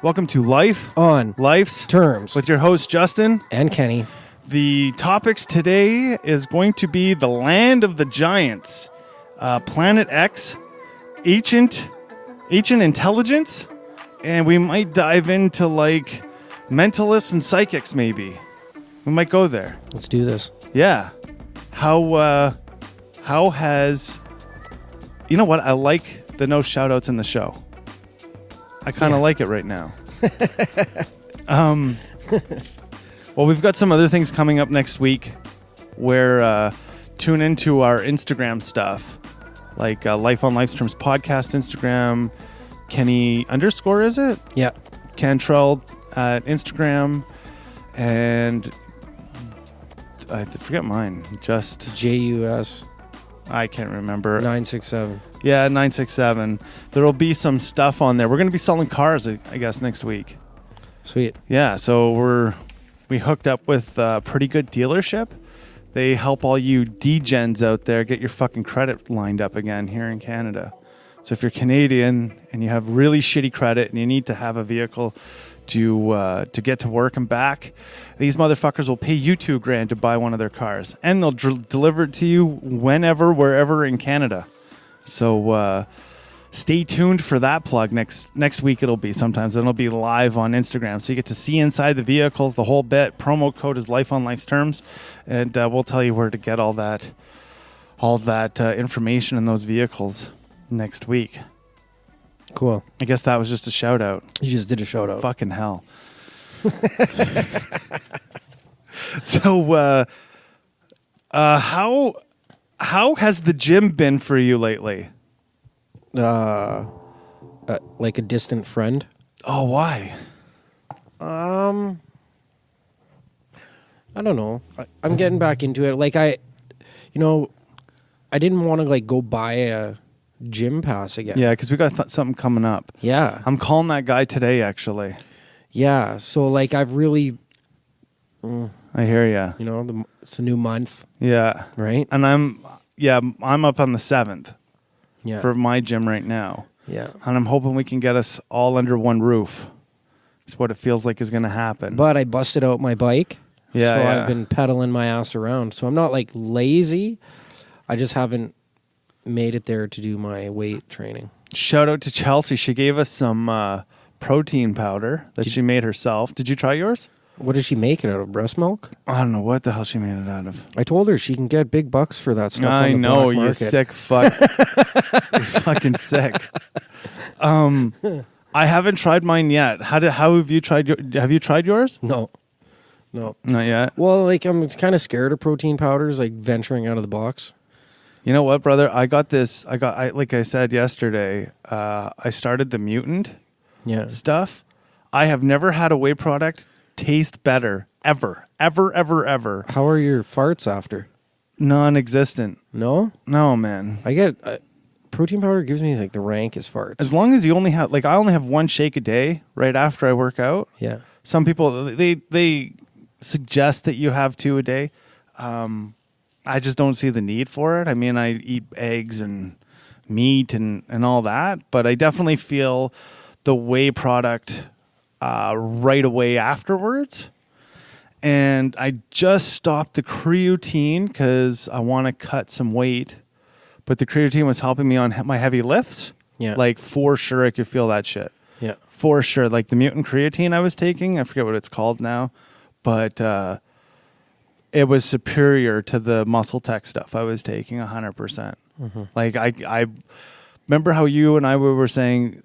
Welcome to Life On Life's Terms with your host, Justin. and Kenny. The topics today is going to be the land of the giants, Planet X, ancient intelligence, and we might dive into like mentalists and psychics maybe. We might go there. Let's do this. Yeah. How has... You know what? I like the no shout-outs in the show. I kind of like it right now. Well, we've got some other things coming up next week where tune into our Instagram stuff, like Life on Life's Terms podcast Instagram, Kenny _ is it? Yeah. Cantrell at Instagram, and I forget mine. Just JUS I can't remember. 967. Yeah, 967. There'll be some stuff on there. We're going to be selling cars, I guess, next week. Sweet. Yeah, so we hooked up with a pretty good dealership. They help all you degens out there get your fucking credit lined up again here in Canada. So if you're Canadian and you have really shitty credit and you need to have a vehicle to get to work and back, these motherfuckers will pay you $2,000 to buy one of their cars, and they'll deliver it to you whenever, wherever in Canada. So stay tuned for that plug. Next week it'll be sometimes. It'll be live on Instagram, so you get to see inside the vehicles, the whole bit. Promo code is Life on Life's Terms, and we'll tell you where to get all that information in those vehicles next week. Cool. I guess that was just a shout out. You just did a shout out. Fucking hell. So, how has the gym been for you lately? Like a distant friend. Oh, why? I don't know. I'm getting back into it. Like I didn't want to like go buy a gym pass again. Yeah, because we got something coming up. Yeah. I'm calling that guy today, actually. Yeah. So like I've really, I hear ya. it's a new month, Yeah. right? And I'm up on the 7th Yeah. for my gym right now. Yeah. And I'm hoping we can get us all under one roof. It's what it feels like is going to happen. But I busted out my bike. Yeah, So yeah. I've been pedaling my ass around. So I'm not like lazy. I just haven't made it there to do my weight training. Shout out to Chelsea. She gave us some protein powder that she made herself. Did you try yours? What does she make it out of? Breast milk? I don't know what the hell she made it out of. I told her she can get big bucks for that stuff. I on the know, black you market. sick fuck. You're fucking sick. I haven't tried mine yet. How have you tried? Have you tried yours? No. Not yet. Well, like I'm kind of scared of protein powders, like venturing out of the box. You know what, brother? I like I said yesterday, I started the Mutant Yeah. stuff. I have never had a whey product taste better, ever. How are your farts after? Non-existent. No? No, man. I get protein powder gives me like the rankest farts. As long as you only have, I only have one shake a day right after I work out. Yeah. Some people, they suggest that you have 2 a day. I just don't see the need for it. I mean, I eat eggs and meat and all that, but I definitely feel the whey product right away afterwards. And I just stopped the creatine because I want to cut some weight, but the creatine was helping me on my heavy lifts. Yeah. Like, for sure, I could feel that shit. Yeah. For sure. Like the Mutant creatine I was taking, I forget what it's called now, but it was superior to the Muscle Tech stuff I was taking 100%. Mm-hmm. Like I remember how you and I were saying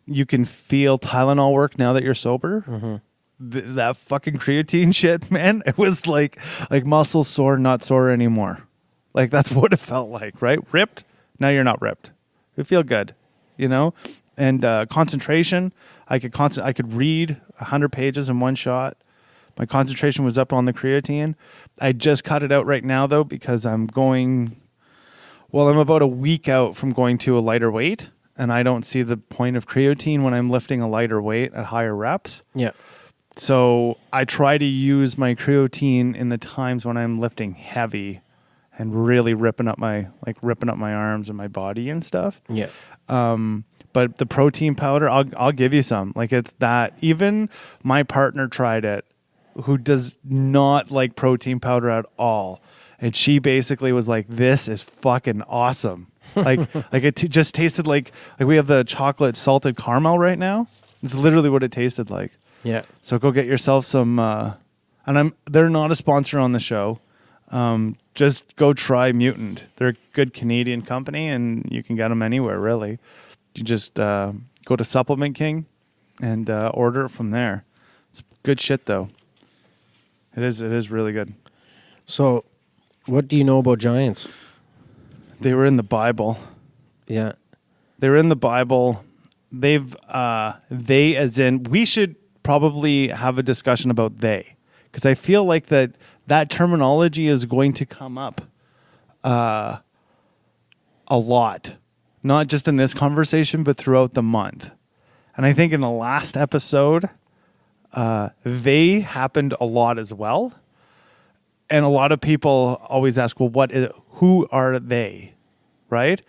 you can feel Tylenol work now that you're sober. Mm-hmm. That fucking creatine shit, man. It was like muscle sore, not sore anymore. Like that's what it felt like, right? Ripped. Now you're not ripped. You feel good, And concentration. I could read 100 pages in one shot. My concentration was up on the creatine. I just cut it out right now, though, because I'm about a week out from going to a lighter weight, and I don't see the point of creatine when I'm lifting a lighter weight at higher reps. Yeah. So I try to use my creatine in the times when I'm lifting heavy and really ripping up my arms and my body and stuff. Yeah. But but the protein powder, I'll give you some. Like it's that. Even my partner tried it, who does not like protein powder at all, and she basically was like, "This is fucking awesome." Like it just tasted like we have the chocolate salted caramel right now. It's literally what it tasted like. Yeah. So go get yourself some. And they're not a sponsor on the show. Just go try Mutant. They're a good Canadian company, and you can get them anywhere, really. You just go to Supplement King and order it from there. It's good shit, though. It is really good. So, what do you know about giants? They were in the Bible. Yeah. They were in the Bible. They as in, we should probably have a discussion about they. Because I feel like that terminology is going to come up a lot. Not just in this conversation, but throughout the month. And I think in the last episode, they happened a lot as well. And a lot of people always ask, well, who are they? Right?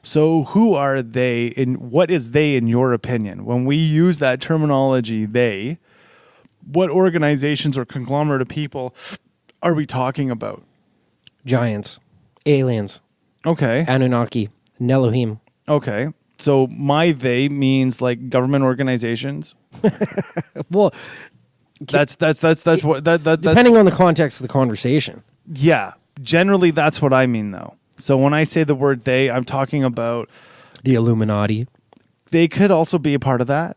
So who are they and what is they in your opinion? When we use that terminology, they, what organizations or conglomerate of people are we talking about? Giants, aliens, Okay. Anunnaki, Nelohim. Okay. So my they means like government organizations. Well, That's what that depending on the context of the conversation. yeah. Generally that's what I mean though. So when I say the word they, I'm talking about The Illuminati. they could also be a part of that,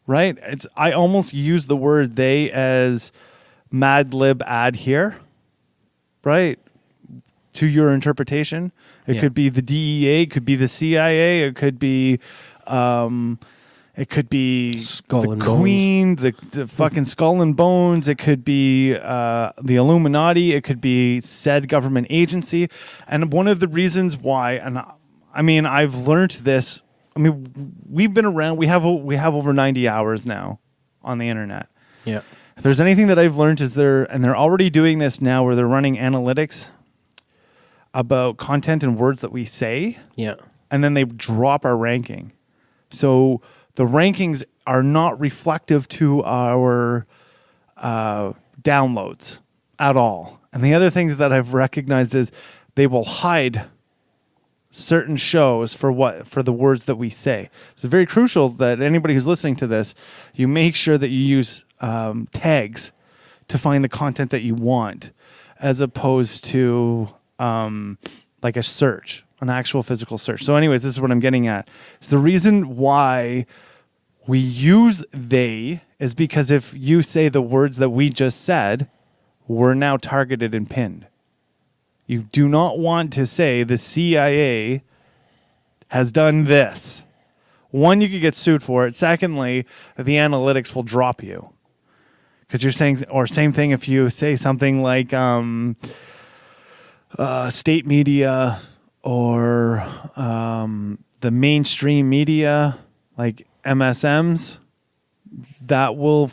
right? I almost use the word they as Mad Lib add here, right? To your interpretation. It Yeah. could be the DEA, it could be the CIA, it could be Skull the and Bones. Queen, the fucking Skull and Bones. It could be the Illuminati. It could be said government agency. And one of the reasons why, and I mean, I've learned this. I mean, we've been around. We have over 90 hours now on the internet. Yeah. If there's anything that I've learned is they're already doing this now, where they're running analytics about content and words that we say, Yeah. and then they drop our ranking. So the rankings are not reflective to our downloads at all. And the other things that I've recognized is they will hide certain shows for the words that we say. So it's very crucial that anybody who's listening to this, you make sure that you use tags to find the content that you want, as opposed to like a search, an actual physical search. So anyways, this is what I'm getting at. It's the reason why we use they is because if you say the words that we just said, we're now targeted and pinned. You do not want to say the CIA has done this. One, you could get sued for it. Secondly, the analytics will drop you. Because you're saying, or same thing if you say something like state media or the mainstream media, like MSMs, that will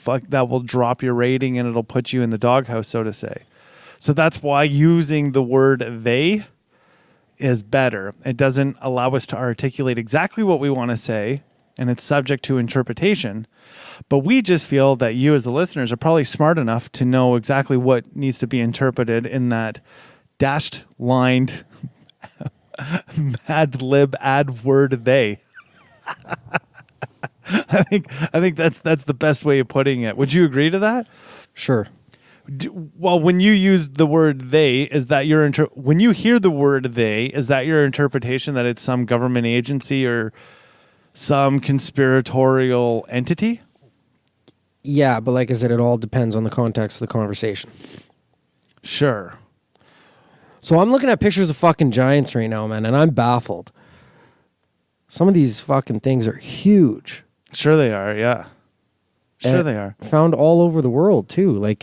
drop your rating and it'll put you in the doghouse, so to say. So that's why using the word they is better. It doesn't allow us to articulate exactly what we want to say, and it's subject to interpretation. But we just feel that you as the listeners are probably smart enough to know exactly what needs to be interpreted in that dashed lined Mad Lib add word they. I think that's the best way of putting it. Would you agree to that? Sure. Well, when you use the word they, is that your when you hear the word they, is that your interpretation that it's some government agency or some conspiratorial entity? Yeah, but like I said, it all depends on the context of the conversation. Sure. So I'm looking at pictures of fucking giants right now, man, and I'm baffled. Some of these fucking things are huge. Sure they are, yeah. Sure And they are. Found all over the world, too. Like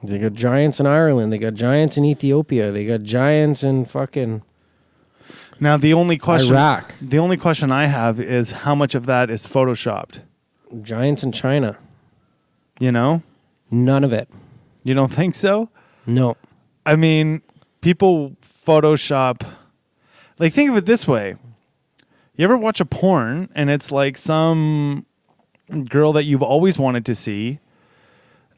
they got giants in Ireland. They got giants in Ethiopia. They got giants in fucking Now the only question Iraq. The only question I have is how much of that is photoshopped? Giants in China. You know? None of it. You don't think so? No. I mean, people Photoshop. Like, think of it this way. You ever watch a porn and it's like some girl that you've always wanted to see,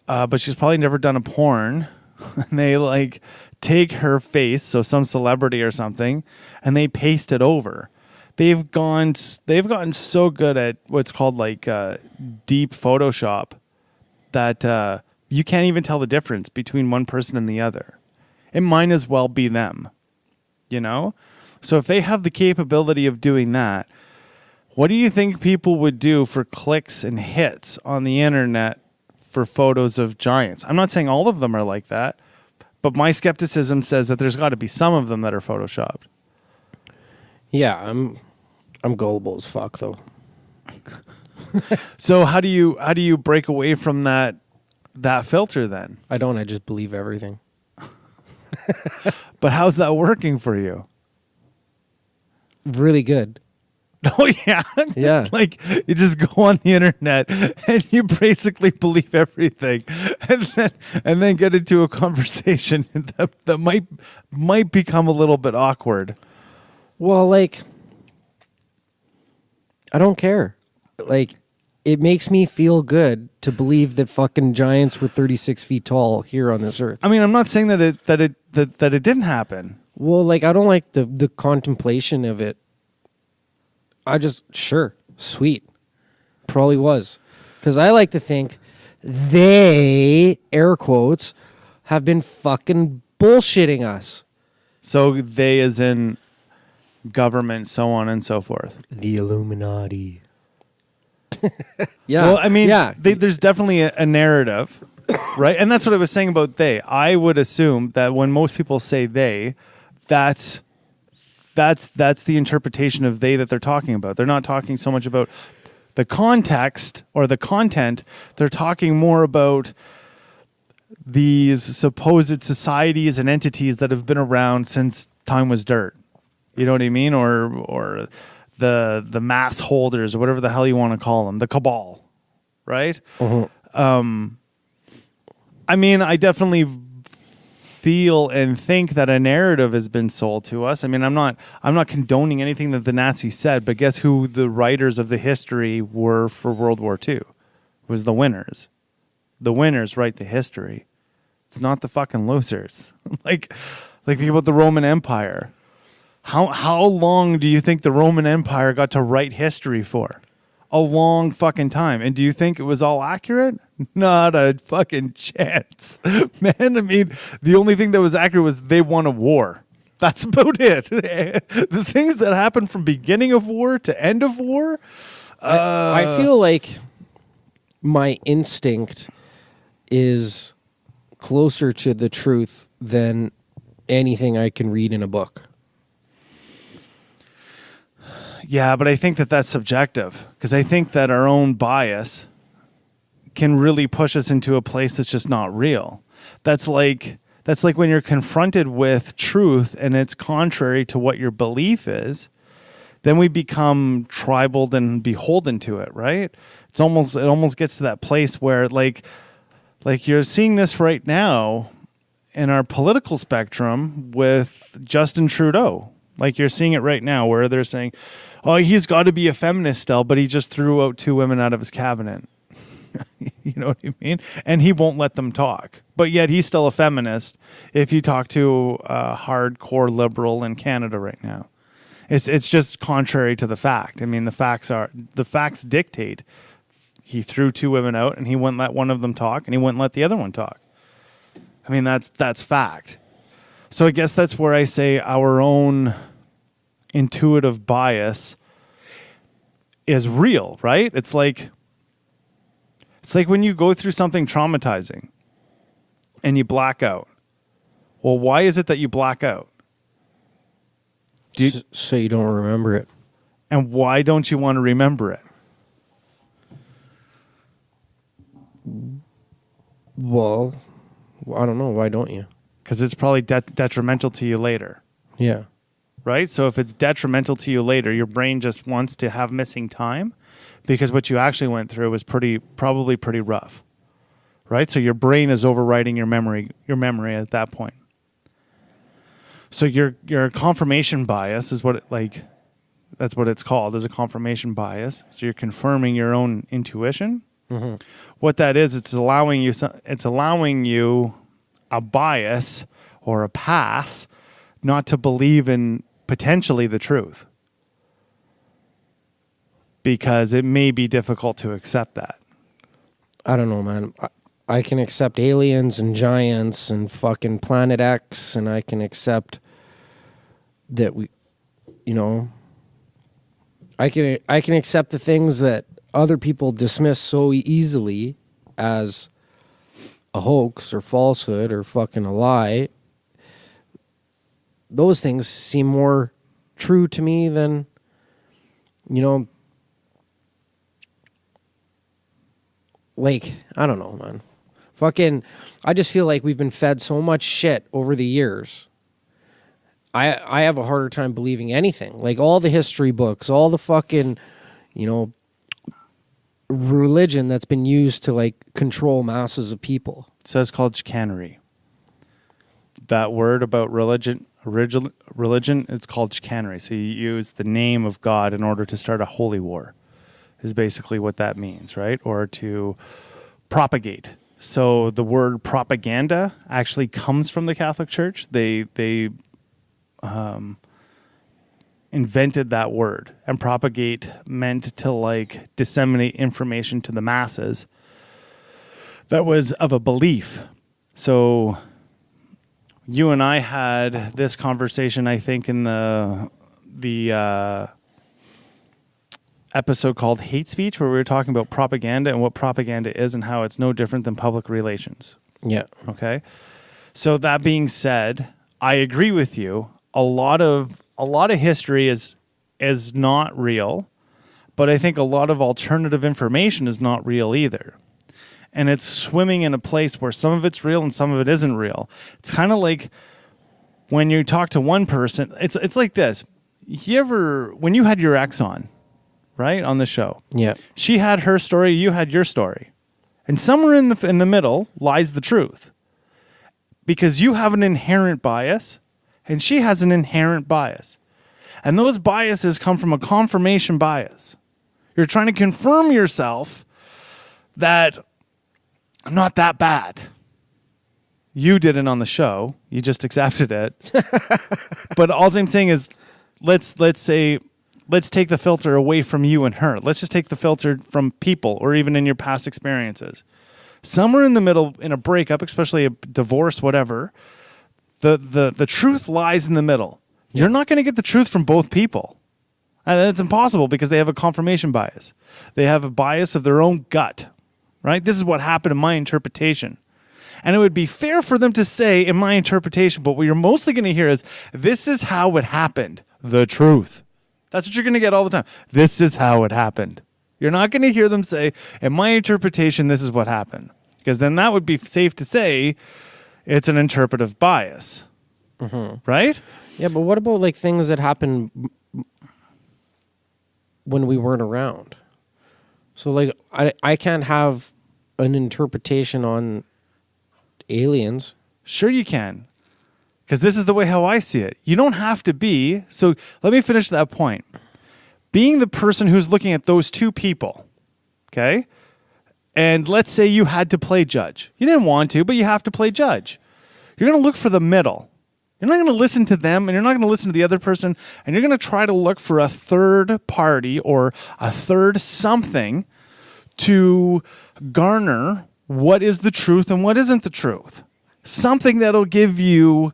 but she's probably never done a porn, and they like take her face, so some celebrity or something, and they paste it over. They've gotten so good at what's called like deep Photoshop that you can't even tell the difference between one person and the other. It might as well be them, you know? So if they have the capability of doing that, what do you think people would do for clicks and hits on the internet for photos of giants? I'm not saying all of them are like that, but my skepticism says that there's got to be some of them that are photoshopped. Yeah, I'm gullible as fuck though. So how do you break away from that filter then? I don't. I just believe everything. But how's that working for you? Really good. Oh yeah, Yeah. Like you just go on the internet and you basically believe everything, and then get into a conversation that might become a little bit awkward. Well, like, I don't care. Like, it makes me feel good to believe that fucking giants were 36 feet tall here on this earth. I mean, I'm not saying that it didn't happen. Well, like, I don't like the contemplation of it. I just, sure, sweet. Probably was. Because I like to think they, air quotes, have been fucking bullshitting us. So they, as in government, so on and so forth. The Illuminati. Yeah. Well, I mean, yeah. there's definitely a narrative, right? And that's what I was saying about they. I would assume that when most people say they, that's the interpretation of they that they're talking about. They're not talking so much about the context or the content. They're talking more about these supposed societies and entities that have been around since time was dirt. You know what I mean? Or the mass holders or whatever the hell you want to call them, the cabal, right? Uh-huh. I mean, I definitely feel and think that a narrative has been sold to us. I mean, I'm not condoning anything that the Nazis said, but guess who the writers of the history were for World War II? It was the winners. The winners write the history. It's not the fucking losers. like think about the Roman Empire. How long do you think the Roman Empire got to write history for? A long fucking time. And do you think it was all accurate? Not a fucking chance. Man, I mean, the only thing that was accurate was they won a war. That's about it. The things that happened from beginning of war to end of war. I feel like my instinct is closer to the truth than anything I can read in a book. Yeah, but I think that that's subjective because I think that our own bias can really push us into a place that's just not real. That's like when you're confronted with truth and it's contrary to what your belief is, then we become tribal and beholden to it, right? It almost gets to that place where like you're seeing this right now in our political spectrum with Justin Trudeau. Like you're seeing it right now where they're saying, oh, he's got to be a feminist still, but he just threw out 2 women out of his cabinet. You know what I mean? And he won't let them talk. But yet he's still a feminist if you talk to a hardcore liberal in Canada right now. It's just contrary to the fact. I mean, the facts dictate he threw 2 women out and he wouldn't let one of them talk and he wouldn't let the other one talk. I mean, that's fact. So I guess that's where I say our own intuitive bias is real, right? It's like when you go through something traumatizing and you black out. Well, why is it that you black out? So you don't remember it. And why don't you want to remember it? Well, I don't know. Why don't you? Because it's probably detrimental to you later. Yeah. Right? So if it's detrimental to you later, your brain just wants to have missing time because what you actually went through was probably pretty rough. Right? So your brain is overriding your memory at that point. So your confirmation bias is what That's what it's called, is a confirmation bias. So you're confirming your own intuition. Mm-hmm. What that is, it's allowing you a bias or a pass not to believe in potentially the truth, because it may be difficult to accept that. I don't know, man. I can accept aliens and giants and fucking Planet X, and I can accept that we, you know, I can accept the things that other people dismiss so easily as a hoax or falsehood or fucking a lie. Those things seem more true to me than, you know, like, I don't know, man. Fucking, I just feel like we've been fed so much shit over the years. I have a harder time believing anything. Like, all the history books, all the fucking, you know, religion that's been used to, like, control masses of people. So it's called chicanery. That word about religion, it's called chicanery. So you use the name of God in order to start a holy war, is basically what that means, right? Or to propagate. So the word propaganda actually comes from the Catholic Church. They invented that word, and propagate meant to, like, disseminate information to the masses that was of a belief. So you and I had this conversation, I think, in the episode called Hate Speech, where we were talking about propaganda and what propaganda is and how it's no different than public relations. Yeah. Okay. So that being said, I agree with you. A lot of history is not real, but I think a lot of alternative information is not real either. And it's swimming in a place where some of it's real and some of it isn't real. It's kind of like when you talk to one person, it's like this. When you had your ex on, right, on the show, Yeah. she had her story, you had your story. And somewhere in the middle lies the truth. Because you have an inherent bias and she has an inherent bias. And those biases come from a confirmation bias. You're trying to confirm yourself that I'm not that bad. You did it on the show. You just accepted it. But all I'm saying is let's take the filter away from you and her. Let's just take the filter from people or even in your past experiences. Somewhere in the middle, in a breakup, especially a divorce, whatever, the truth lies in the middle. Yeah. You're not going to get the truth from both people. And it's impossible because they have a confirmation bias. They have a bias of their own gut, right? This is what happened in my interpretation. And it would be fair for them to say in my interpretation, but what you're mostly going to hear is, this is how it happened. The truth. That's what you're going to get all the time. This is how it happened. You're not going to hear them say, in my interpretation, this is what happened. Because then that would be safe to say it's an interpretive bias. Mm-hmm. Right? Yeah, but what about, like, things that happen when we weren't around? So, like, I can't have an interpretation on aliens. Sure you can. Because this is the way how I see it. You don't have to be. So let me finish that point. Being the person who's looking at those two people, okay? And let's say you had to play judge. You didn't want to, but you have to play judge. You're going to look for the middle. You're not going to listen to them, and you're not going to listen to the other person, and you're going to try to look for a third party or a third something to garner what is the truth and what isn't the truth. Something that'll give you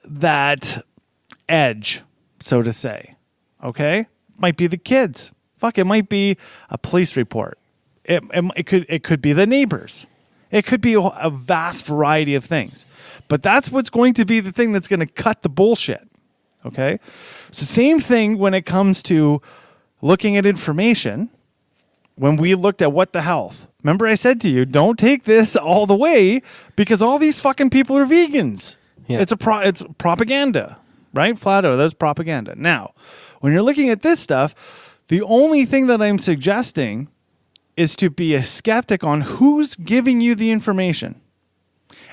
that edge, so to say. Okay? Might be the kids. Fuck, it might be a police report. It could be the neighbors. It could be a vast variety of things. But that's what's going to be the thing that's going to cut the bullshit. Okay? So same thing when it comes to looking at information. When we looked at What the Health, remember I said to you, don't take this all the way because all these fucking people are vegans. Yeah. It's propaganda, right? Flat out, that's propaganda. Now, when you're looking at this stuff, the only thing that I'm suggesting is to be a skeptic on who's giving you the information.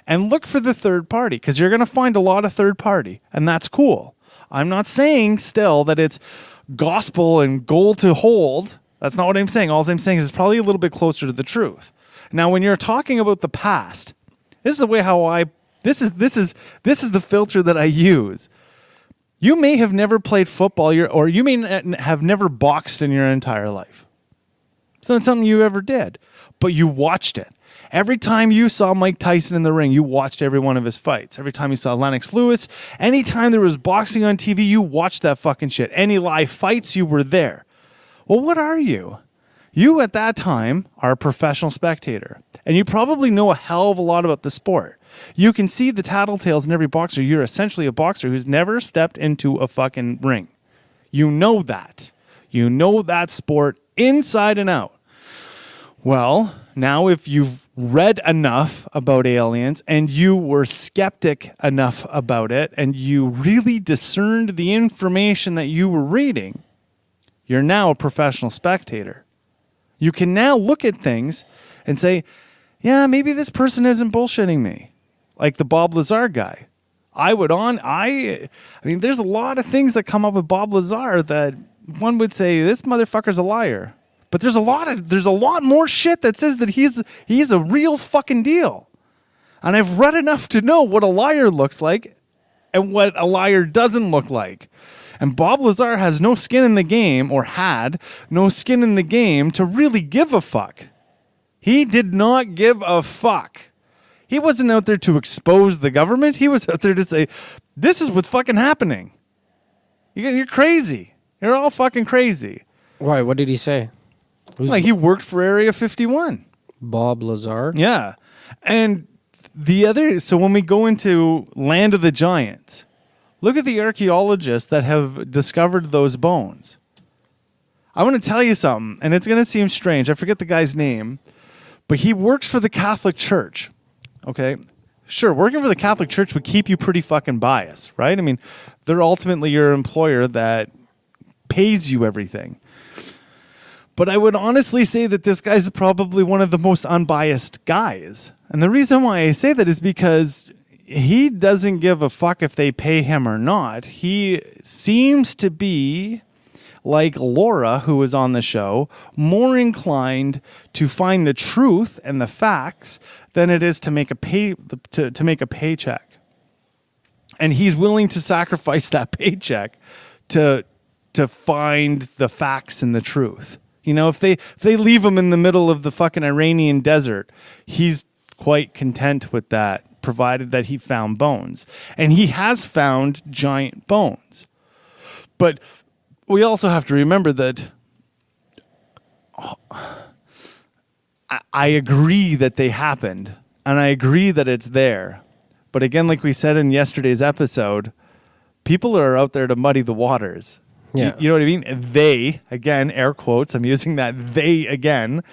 And look for the third party, because you're going to find a lot of third party, and that's cool. I'm not saying still that it's gospel and goal to hold. That's not what I'm saying. All I'm saying is it's probably a little bit closer to the truth. Now, when you're talking about the past, this is the way how this is the filter that I use. You may have never played football, or you may have never boxed in your entire life. It's not something you ever did, but you watched it. Every time you saw Mike Tyson in the ring, you watched every one of his fights. Every time you saw Lennox Lewis, anytime there was boxing on TV, you watched that fucking shit. Any live fights, you were there. Well, what are you? You, at that time, are a professional spectator, and you probably know a hell of a lot about the sport. You can see the tattletales in every boxer. You're essentially a boxer who's never stepped into a fucking ring. You know that. You know that sport inside and out. Well, now if you've read enough about aliens and you were skeptic enough about it and you really discerned the information that you were reading, you're now a professional spectator. You can now look at things and say, yeah, maybe this person isn't bullshitting me. Like the Bob Lazar guy. I mean, there's a lot of things that come up with Bob Lazar that one would say, this motherfucker's a liar. But there's a lot more shit that says that he's a real fucking deal. And I've read enough to know what a liar looks like and what a liar doesn't look like. And Bob Lazar has no skin in the game, or had no skin in the game, to really give a fuck. He did not give a fuck. He wasn't out there to expose the government. He was out there to say, this is what's fucking happening. You're crazy. You're all fucking crazy. Why? What did he say? Like he worked for Area 51. Bob Lazar? Yeah. And so when we go into Land of the Giants, look at the archaeologists that have discovered those bones. I want to tell you something, and it's going to seem strange. I forget the guy's name, but he works for the Catholic Church. Okay? Sure, working for the Catholic Church would keep you pretty fucking biased, right? I mean, they're ultimately your employer that pays you everything. But I would honestly say that this guy's probably one of the most unbiased guys. And the reason why I say that is because he doesn't give a fuck if they pay him or not. He seems to be, like Laura, who was on the show, more inclined to find the truth and the facts than it is to make a paycheck. And he's willing to sacrifice that paycheck to find the facts and the truth. You know, if they leave him in the middle of the fucking Iranian desert, he's quite content with that, provided that he found bones. And he has found giant bones. But we also have to remember that I agree that they happened, and I agree that it's there. But again, like we said in yesterday's episode, people are out there to muddy the waters. Yeah. You know what I mean? They, again, air quotes, I'm using that they again.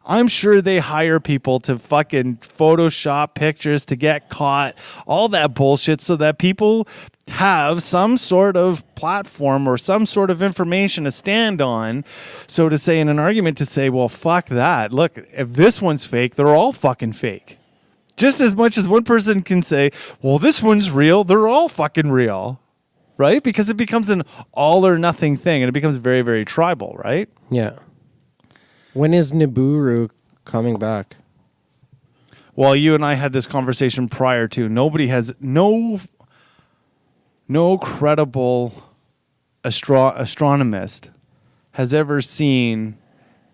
I'm sure they hire people to fucking Photoshop pictures to get caught, all that bullshit, so that people have some sort of platform or some sort of information to stand on. So to say in an argument to say, well, fuck that. Look, if this one's fake, they're all fucking fake. Just as much as one person can say, well, this one's real, they're all fucking real. Right? Because it becomes an all or nothing thing, and it becomes very, very tribal, right? Yeah. When is Nibiru coming back? Well, you and I had this conversation prior to. Nobody has no credible astronomist has ever seen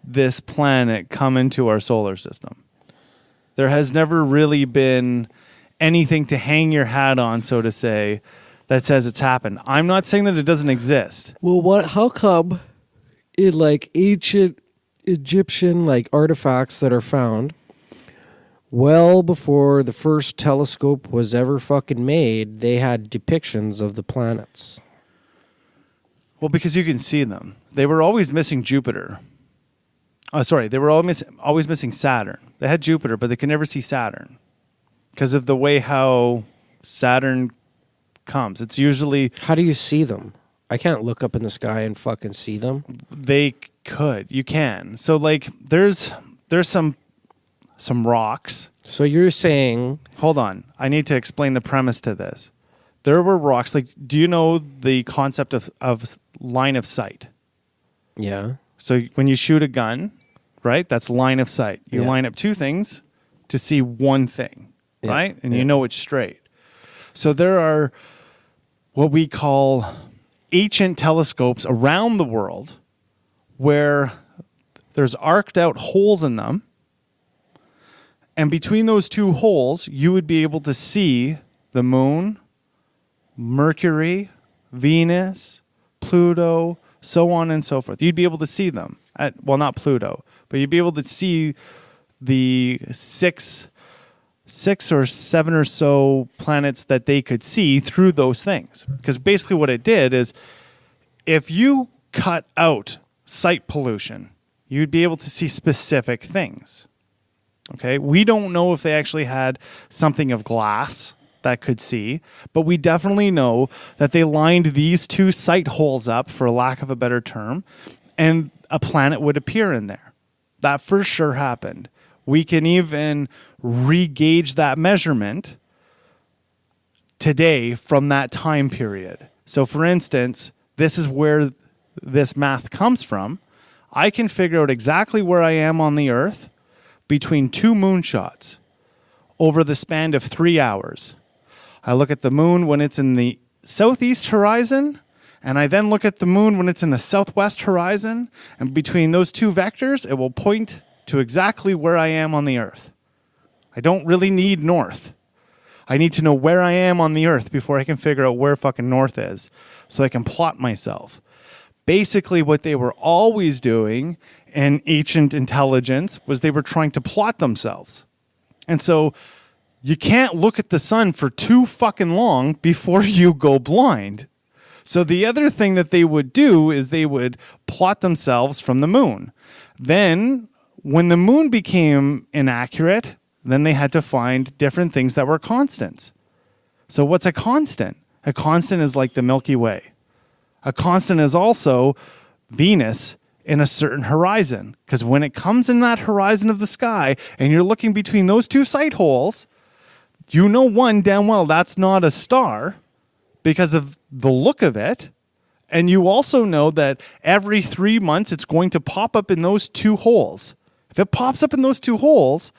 this planet come into our solar system. There has never really been anything to hang your hat on, so to say, that says it's happened. I'm not saying that it doesn't exist. Well, how come in like ancient Egyptian like artifacts that are found well before the first telescope was ever fucking made, they had depictions of the planets? Well, because you can see them. They were always missing Jupiter. They were always missing Saturn. They had Jupiter, but they could never see Saturn because of the way how Saturn comes. It's usually... How do you see them? I can't look up in the sky and fucking see them. They could. You can. So like there's some some rocks. So you're saying... Hold on. I need to explain the premise to this. there were rocks. Like, do you know the concept of line of sight? Yeah. So when you shoot a gun, right, that's line of sight. You Yeah. line up two things to see one thing, Yeah. right? And Yeah. you know it's straight. So there are what we call ancient telescopes around the world where there's arced out holes in them. And between those two holes, you would be able to see the moon, Mercury, Venus, Pluto, so on and so forth. You'd be able to see them. Well, not Pluto, but you'd be able to see the six or seven or so planets that they could see through those things. Because basically what it did is if you cut out sight pollution, you'd be able to see specific things. Okay, we don't know if they actually had something of glass that could see, but we definitely know that they lined these two sight holes up, for lack of a better term, and a planet would appear in there. That for sure happened. We can even re-gauge that measurement today from that time period. So for instance, this is where this math comes from. I can figure out exactly where I am on the Earth between two moonshots over the span of 3 hours. I look at the moon when it's in the southeast horizon, and I then look at the moon when it's in the southwest horizon, and between those two vectors, it will point to exactly where I am on the Earth. I don't really need north. I need to know where I am on the Earth before I can figure out where fucking north is, so I can plot myself. Basically, what they were always doing in ancient intelligence was they were trying to plot themselves. And so you can't look at the sun for too fucking long before you go blind. So the other thing that they would do is they would plot themselves from the moon. Then, when the moon became inaccurate, then they had to find different things that were constants. So what's a constant? A constant is like the Milky Way. A constant is also Venus in a certain horizon. Because when it comes in that horizon of the sky and you're looking between those two sight holes, you know one damn well that's not a star because of the look of it. And you also know that every 3 months it's going to pop up in those two holes. If it pops up in those two holes,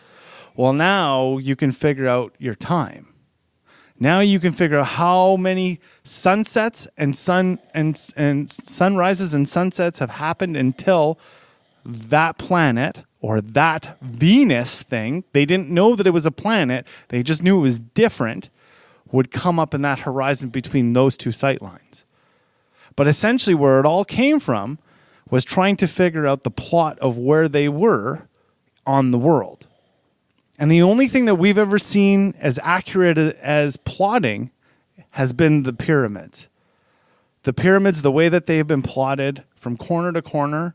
well, now you can figure out your time. Now you can figure out how many sunsets and sunrises and sunsets have happened until that planet or that Venus thing, they didn't know that it was a planet, they just knew it was different, would come up in that horizon between those two sight lines. But essentially where it all came from was trying to figure out the plot of where they were on the world. And the only thing that we've ever seen as accurate as plotting has been the pyramids. The pyramids, the way that they have been plotted from corner to corner,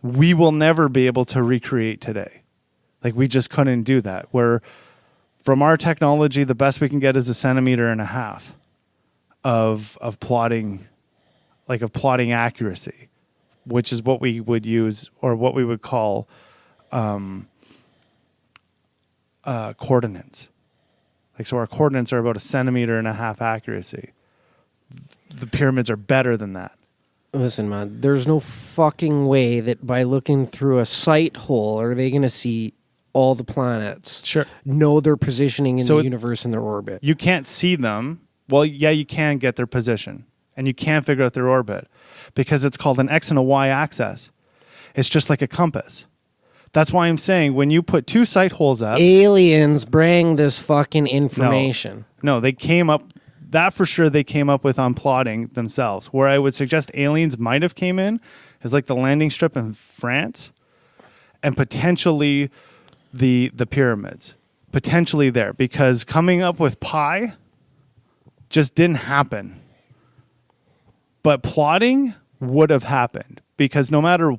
we will never be able to recreate today. Like, we just couldn't do that. Where from our technology, the best we can get is 1.5 centimeters of plotting, like of plotting accuracy, which is what we would use or what we would call coordinates. Like, so our coordinates are about 1.5 centimeters accuracy. The pyramids are better than that. Listen, man, there's no fucking way that by looking through a sight hole are they going to see all the planets, Sure. know their positioning in So the universe and their orbit. You can't see them. Well, yeah, you can get their position, and you can figure out their orbit because it's called an X and a Y axis. It's just like a compass. That's why I'm saying when you put two sight holes up... Aliens bring this fucking information. No, they came up... That for sure they came up with on plotting themselves. Where I would suggest aliens might have came in is like the landing strip in France and potentially the pyramids. Potentially there. Because coming up with pi just didn't happen. But plotting would have happened. Because no matter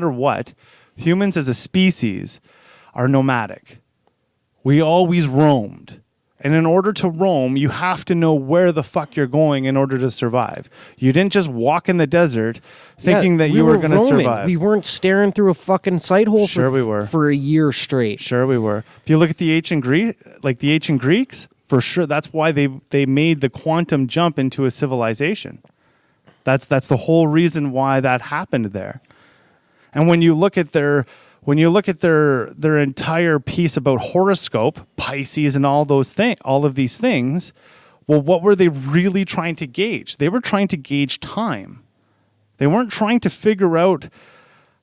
what, humans as a species are nomadic. We always roamed. And in order to roam, you have to know where the fuck you're going in order to survive. You didn't just walk in the desert thinking that you were going to survive. We weren't staring through a fucking sight hole Sure we were. for a year straight. Sure we were. If you look at the ancient Greeks, For sure. That's why they made the quantum jump into a civilization. That's the whole reason why that happened there. And when you look at their entire piece about horoscope, Pisces and all of these things, well, what were they really trying to gauge? They were trying to gauge time. They weren't trying to figure out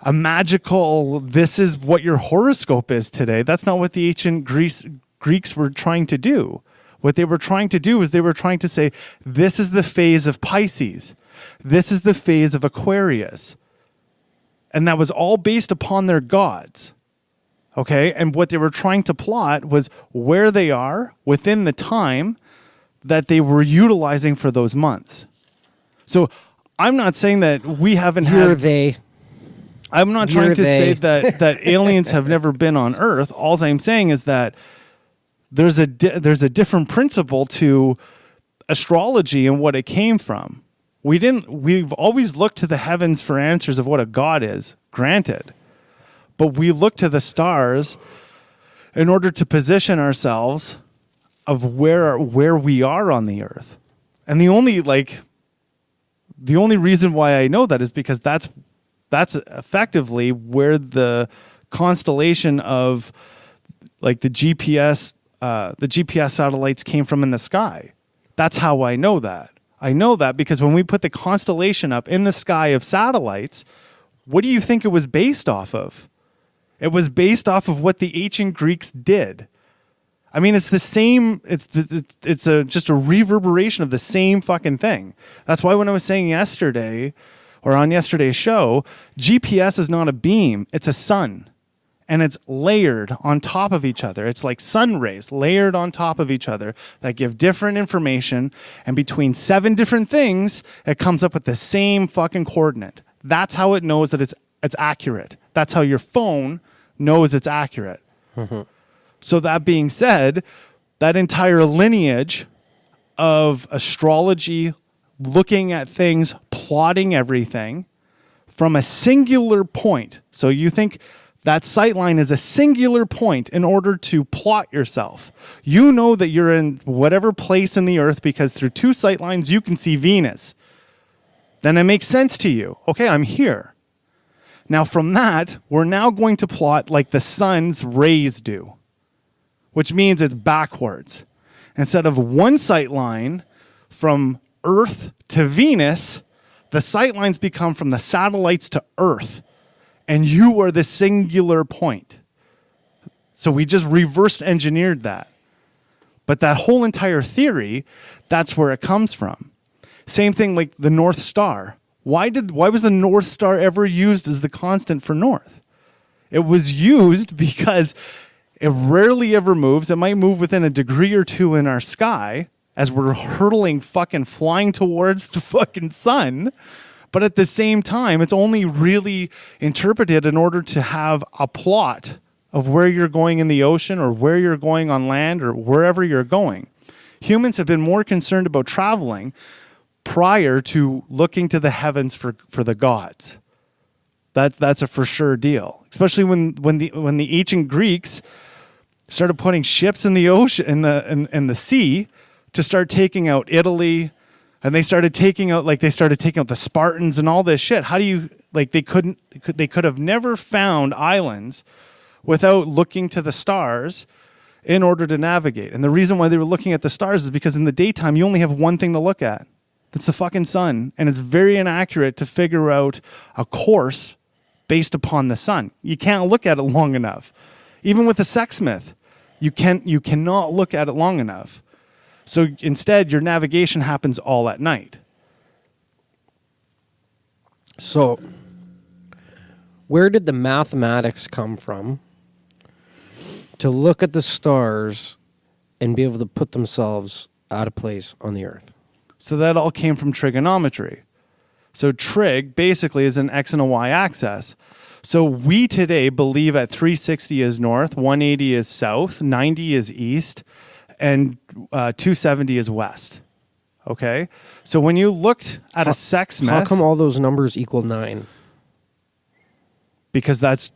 a magical, this is what your horoscope is today. That's not what the ancient Greeks were trying to do. What they were trying to do is they were trying to say, this is the phase of Pisces. This is the phase of Aquarius. And that was all based upon their gods. Okay? And what they were trying to plot was where they are within the time that they were utilizing for those months. So I'm not saying that we haven't had... I'm not trying to say that aliens have never been on Earth. All I'm saying is that there's a different principle to astrology and what it came from. We've always looked to the heavens for answers of what a god is, granted. But we look to the stars in order to position ourselves of where we are on the earth. And the only reason why I know that is because that's effectively where the constellation of like the GPS satellites came from in the sky. That's how I know that. I know that because when we put the constellation up in the sky of satellites, what do you think it was based off of? It was based off of what the ancient Greeks did. I mean, it's the same. It's just a reverberation of the same fucking thing. That's why when I was saying yesterday, or on yesterday's show, GPS is not a beam; it's a sun, and it's layered on top of each other. It's like sun rays layered on top of each other that give different information, and between 7 different things, it comes up with the same fucking coordinate. That's how it knows that it's accurate. That's how your phone knows it's accurate. So that being said, that entire lineage of astrology, looking at things, plotting everything from a singular point. So you think that sight line is a singular point in order to plot yourself. You know that you're in whatever place in the earth because through 2 sight lines you can see Venus. Then it makes sense to you. Okay, I'm here. Now from that, we're now going to plot like the sun's rays do, which means it's backwards. Instead of 1 sight line from Earth to Venus, the sight lines become from the satellites to Earth, and you are the singular point. So we just reverse engineered that. But that whole entire theory, that's where it comes from. Same thing like the North Star. Why was the North Star ever used as the constant for north? It was used because it rarely ever moves. It might move within a degree or 2 in our sky as we're hurtling, fucking flying towards the fucking sun. But at the same time, it's only really interpreted in order to have a plot of where you're going in the ocean or where you're going on land or wherever you're going. Humans have been more concerned about traveling prior to looking to the heavens for the gods. That's a for sure deal. Especially when the ancient Greeks started putting ships in the ocean in the sea to start taking out Italy, and they started taking out the Spartans and all this shit. How do you they could have never found islands without looking to the stars in order to navigate. And the reason why they were looking at the stars is because in the daytime you only have one thing to look at. That's the fucking sun, and it's very inaccurate to figure out a course based upon the sun. You can't look at it long enough. Even with the Sexsmith, you cannot look at it long enough. So instead, your navigation happens all at night. So, where did the mathematics come from to look at the stars and be able to put themselves out of place on the earth? So that all came from trigonometry. So trig basically is an x and a y axis. So we today believe at 360 is north, 180 is south, 90 is east, and 270 is west. Okay? So when you looked at a Sexsmith... How come all those numbers equal 9? Because that's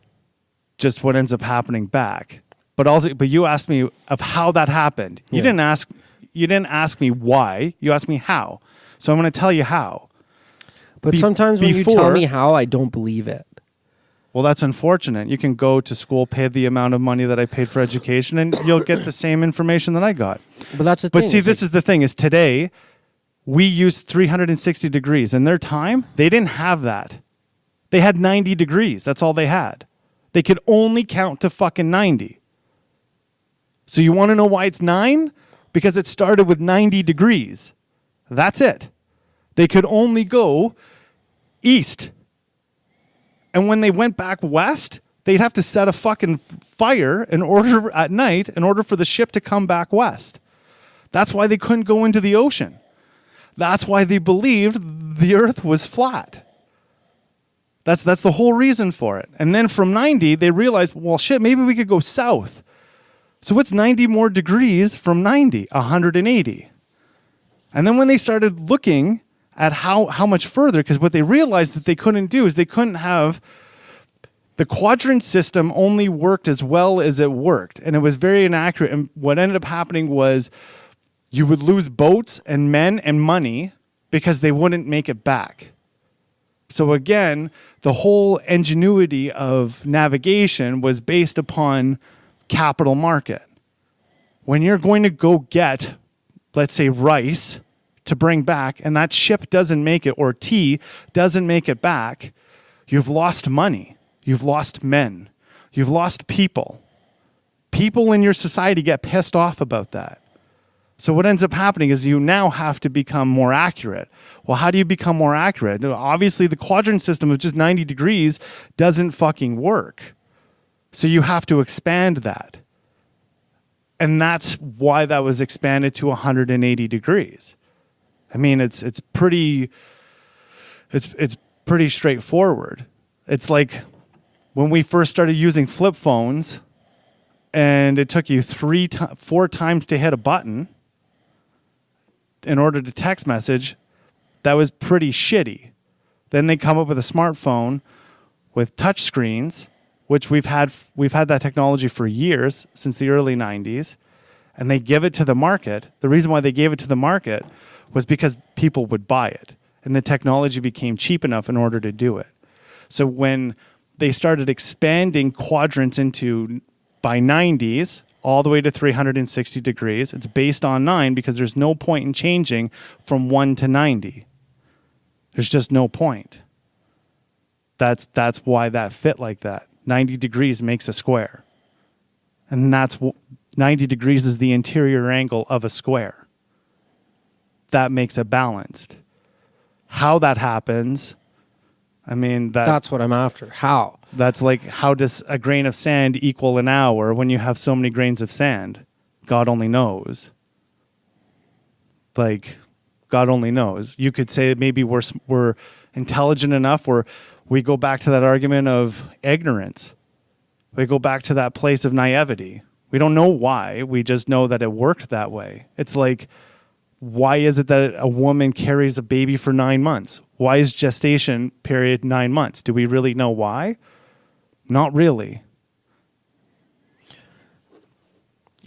just what ends up happening back. but you asked me of how that happened. You didn't ask me why. You asked me how. So I'm going to tell you how. But sometimes when you tell me how, I don't believe it. Well, that's unfortunate. You can go to school, pay the amount of money that I paid for education, and you'll get the same information that I got. But that's the thing. But see, this is the thing, is today we use 360 degrees. In their time, they didn't have that. They had 90 degrees. That's all they had. They could only count to fucking 90. So you want to know why it's 9? Because it started with 90 degrees. That's it. They could only go east. And when they went back west, they'd have to set a fucking fire at night in order for the ship to come back west. That's why they couldn't go into the ocean. That's why they believed the earth was flat. That's the whole reason for it. And then from 90, they realized, well, shit, maybe we could go south. So what's 90 more degrees from 90? 180. And then when they started looking at how much further, because what they realized that they couldn't do is they couldn't have, the quadrant system only worked as well as it worked. And it was very inaccurate. And what ended up happening was you would lose boats and men and money because they wouldn't make it back. So again, the whole ingenuity of navigation was based upon capital market. When you're going to go get, let's say, rice to bring back, and that ship doesn't make it, or tea doesn't make it back, you've lost money. You've lost men. You've lost people. People in your society get pissed off about that. So what ends up happening is you now have to become more accurate. Well, how do you become more accurate? Obviously, the quadrant system of just 90 degrees doesn't fucking work. So you have to expand that. And that's why that was expanded to 180 degrees. I mean, it's pretty straightforward. It's like when we first started using flip phones and it took you 4 times to hit a button in order to text message, that was pretty shitty. Then they come up with a smartphone with touch screens, which we've had that technology for years, since the early 90s, and they give it to the market. The reason why they gave it to the market was because people would buy it, and the technology became cheap enough in order to do it. So when they started expanding quadrants into by 90s, all the way to 360 degrees, it's based on 9 because there's no point in changing from 1 to 90. There's just no point. That's why that fit like that. 90 degrees makes a square. And 90 degrees is the interior angle of a square. That makes it balanced. How that happens, I mean, that's what I'm after. How? That's like, how does a grain of sand equal an hour when you have so many grains of sand? God only knows. Like, God only knows. You could say maybe we're intelligent enough, or we go back to that argument of ignorance. We go back to that place of naivety. We don't know why. We just know that it worked that way. It's like, why is it that a woman carries a baby for 9 months? Why is gestation period 9 months? Do we really know why? Not really.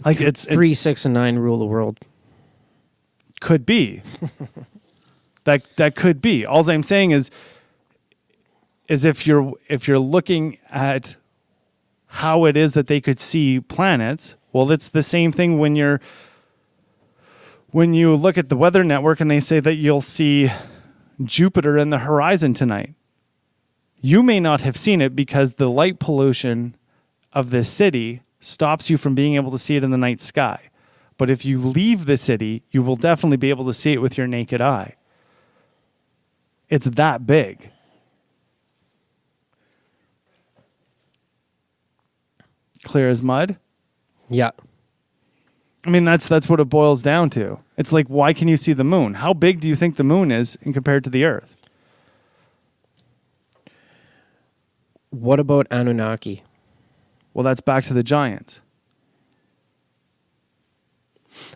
Like it's 3, 6, and 9 rule the world. Could be. that could be. All I'm saying is if you're looking at how it is that they could see planets, well, it's the same thing when you look at the Weather Network and they say that you'll see Jupiter in the horizon tonight. You may not have seen it because the light pollution of this city stops you from being able to see it in the night sky. But if you leave the city, you will definitely be able to see it with your naked eye. It's that big. Clear as mud? Yeah. I mean, that's what it boils down to. It's like, why can you see the moon? How big do you think the moon is in compared to the Earth? What about Anunnaki? Well, that's back to the giants.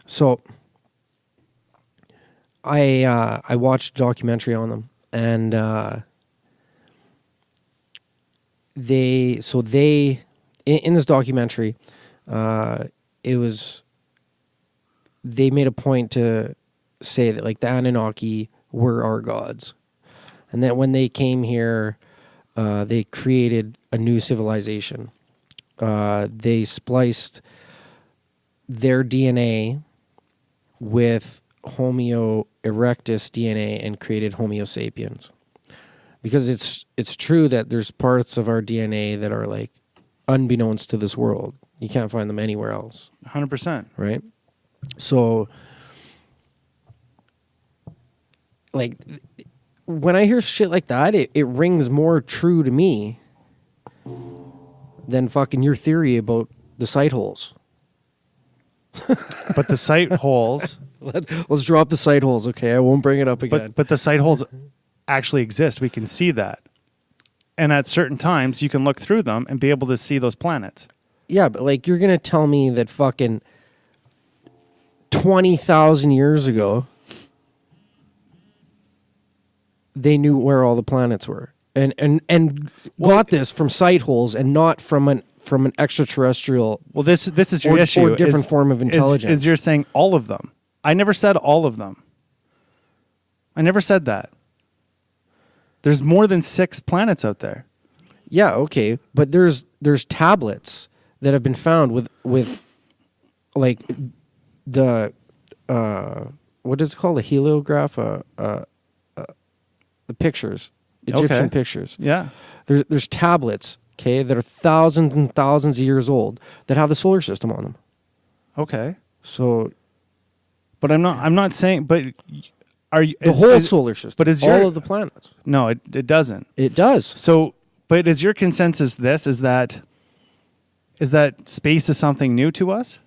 So, I watched a documentary on them, and they in this documentary, it was, they made a point to say that like the Anunnaki were our gods. And that when they came here, they created a new civilization. They spliced their DNA with Homo erectus DNA and created Homo sapiens. Because it's true that there's parts of our DNA that are like unbeknownst to this world. You can't find them anywhere else. 100%. Right? So, like, when I hear shit like that, it rings more true to me than fucking your theory about the sight holes. But the sight holes... Let's drop the sight holes, okay? I won't bring it up again. But the sight holes actually exist. We can see that. And at certain times, you can look through them and be able to see those planets. Yeah, but like you're going to tell me that fucking 20,000 years ago, they knew where all the planets were. And got this from sight holes and not from an extraterrestrial. Well, this is your issue. Or different form of intelligence. Is you're saying all of them. I never said all of them. I never said that. There's more than 6 planets out there. Yeah, okay, but there's tablets that have been found with like the what is it called, a heliograph, the pictures, Egyptian pictures. Yeah, there's tablets, okay, that are thousands and thousands of years old that have the solar system on them. Okay, so, but I'm not saying, but are you the whole solar system? But is all of the planets? No, it doesn't. It does. So, but is your consensus this? Is that space is something new to us?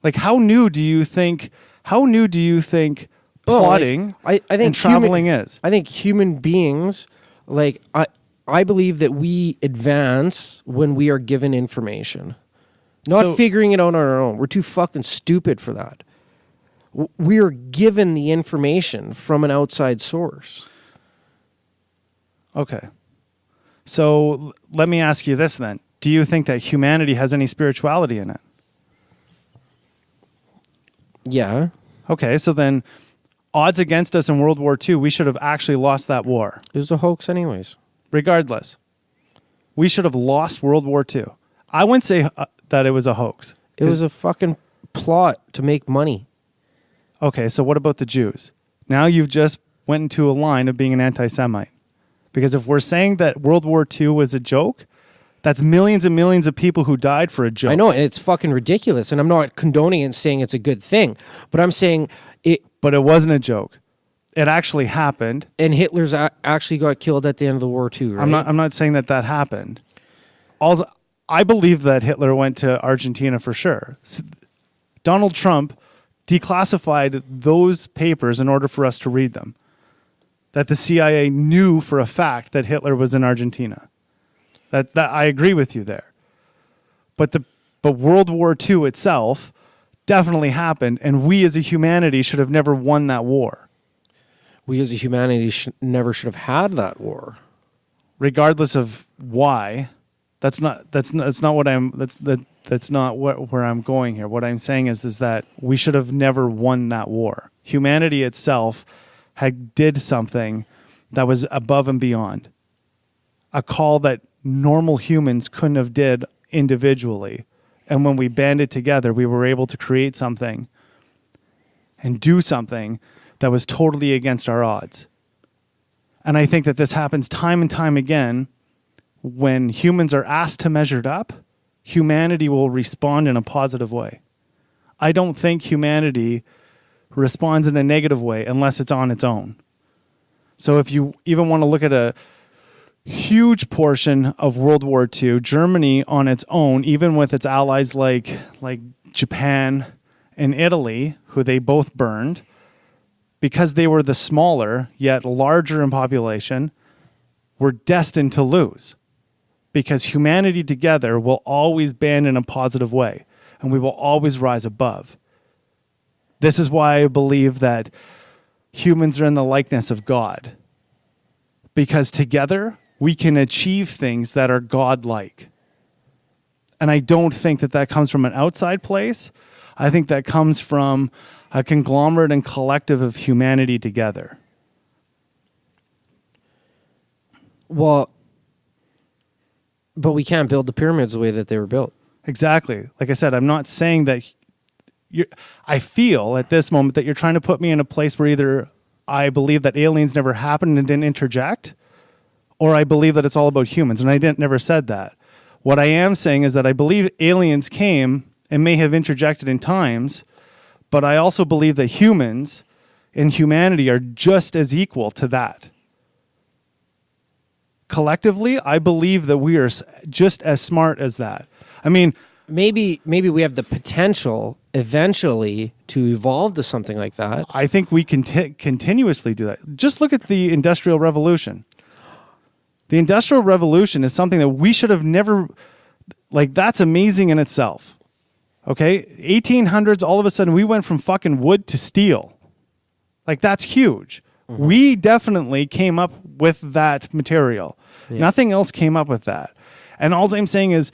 Like, how new do you think plotting I think and traveling is? I think human beings, like, I believe that we advance when we are given information. Not figuring it out on our own. We're too fucking stupid for that. We are given the information from an outside source. Okay. So let me ask you this then. Do you think that humanity has any spirituality in it? Yeah. Okay, so then odds against us in World War II, we should have actually lost that war. It was a hoax anyways. Regardless. We should have lost World War II. I wouldn't say that it was a hoax. It was a fucking plot to make money. Okay, so what about the Jews? Now you've just went into a line of being an anti-Semite. Because if we're saying that World War II was a joke, that's millions and millions of people who died for a joke. I know, and it's fucking ridiculous, and I'm not condoning and saying it's a good thing, but I'm saying it... But it wasn't a joke. It actually happened. And Hitler's actually got killed at the end of the war too, right? I'm not saying that happened. I believe that Hitler went to Argentina for sure. Donald Trump declassified those papers in order for us to read them. That the CIA knew for a fact that Hitler was in Argentina. That I agree with you there. But World War II itself definitely happened, and we as a humanity should have never won that war. We as a humanity never should have had that war. Regardless of why, that's not where I'm going here. What I'm saying is that we should have never won that war. Humanity itself did something that was above and beyond. A call that normal humans couldn't have did individually. And when we banded together, we were able to create something and do something that was totally against our odds. And I think that this happens time and time again. When humans are asked to measure up, humanity will respond in a positive way. I don't think humanity responds in a negative way unless it's on its own. So if you even want to look at a huge portion of World War II, Germany on its own, even with its allies like Japan and Italy, who they both burned, because they were the smaller yet larger in population, were destined to lose. Because humanity together will always band in a positive way, and we will always rise above. This is why I believe that humans are in the likeness of God. Because together, we can achieve things that are God-like. And I don't think that that comes from an outside place. I think that comes from a conglomerate and collective of humanity together. Well, but we can't build the pyramids the way that they were built. Exactly. Like I said, I'm not saying that I feel at this moment that you're trying to put me in a place where either I believe that aliens never happened and didn't interject, or I believe that it's all about humans. And I never said that. What I am saying is that I believe aliens came and may have interjected in times, but I also believe that humans and humanity are just as equal to that. Collectively, I believe that we are just as smart as that. I mean, maybe we have the potential eventually to evolve to something like that. I think we can continuously do that. Just look at the Industrial Revolution. The Industrial Revolution is something that we should have never, like, that's amazing in itself. Okay? 1800s, all of a sudden, we went from fucking wood to steel. Like, that's huge. Mm-hmm. We definitely came up with that material. Yeah. Nothing else came up with that. And all I'm saying is,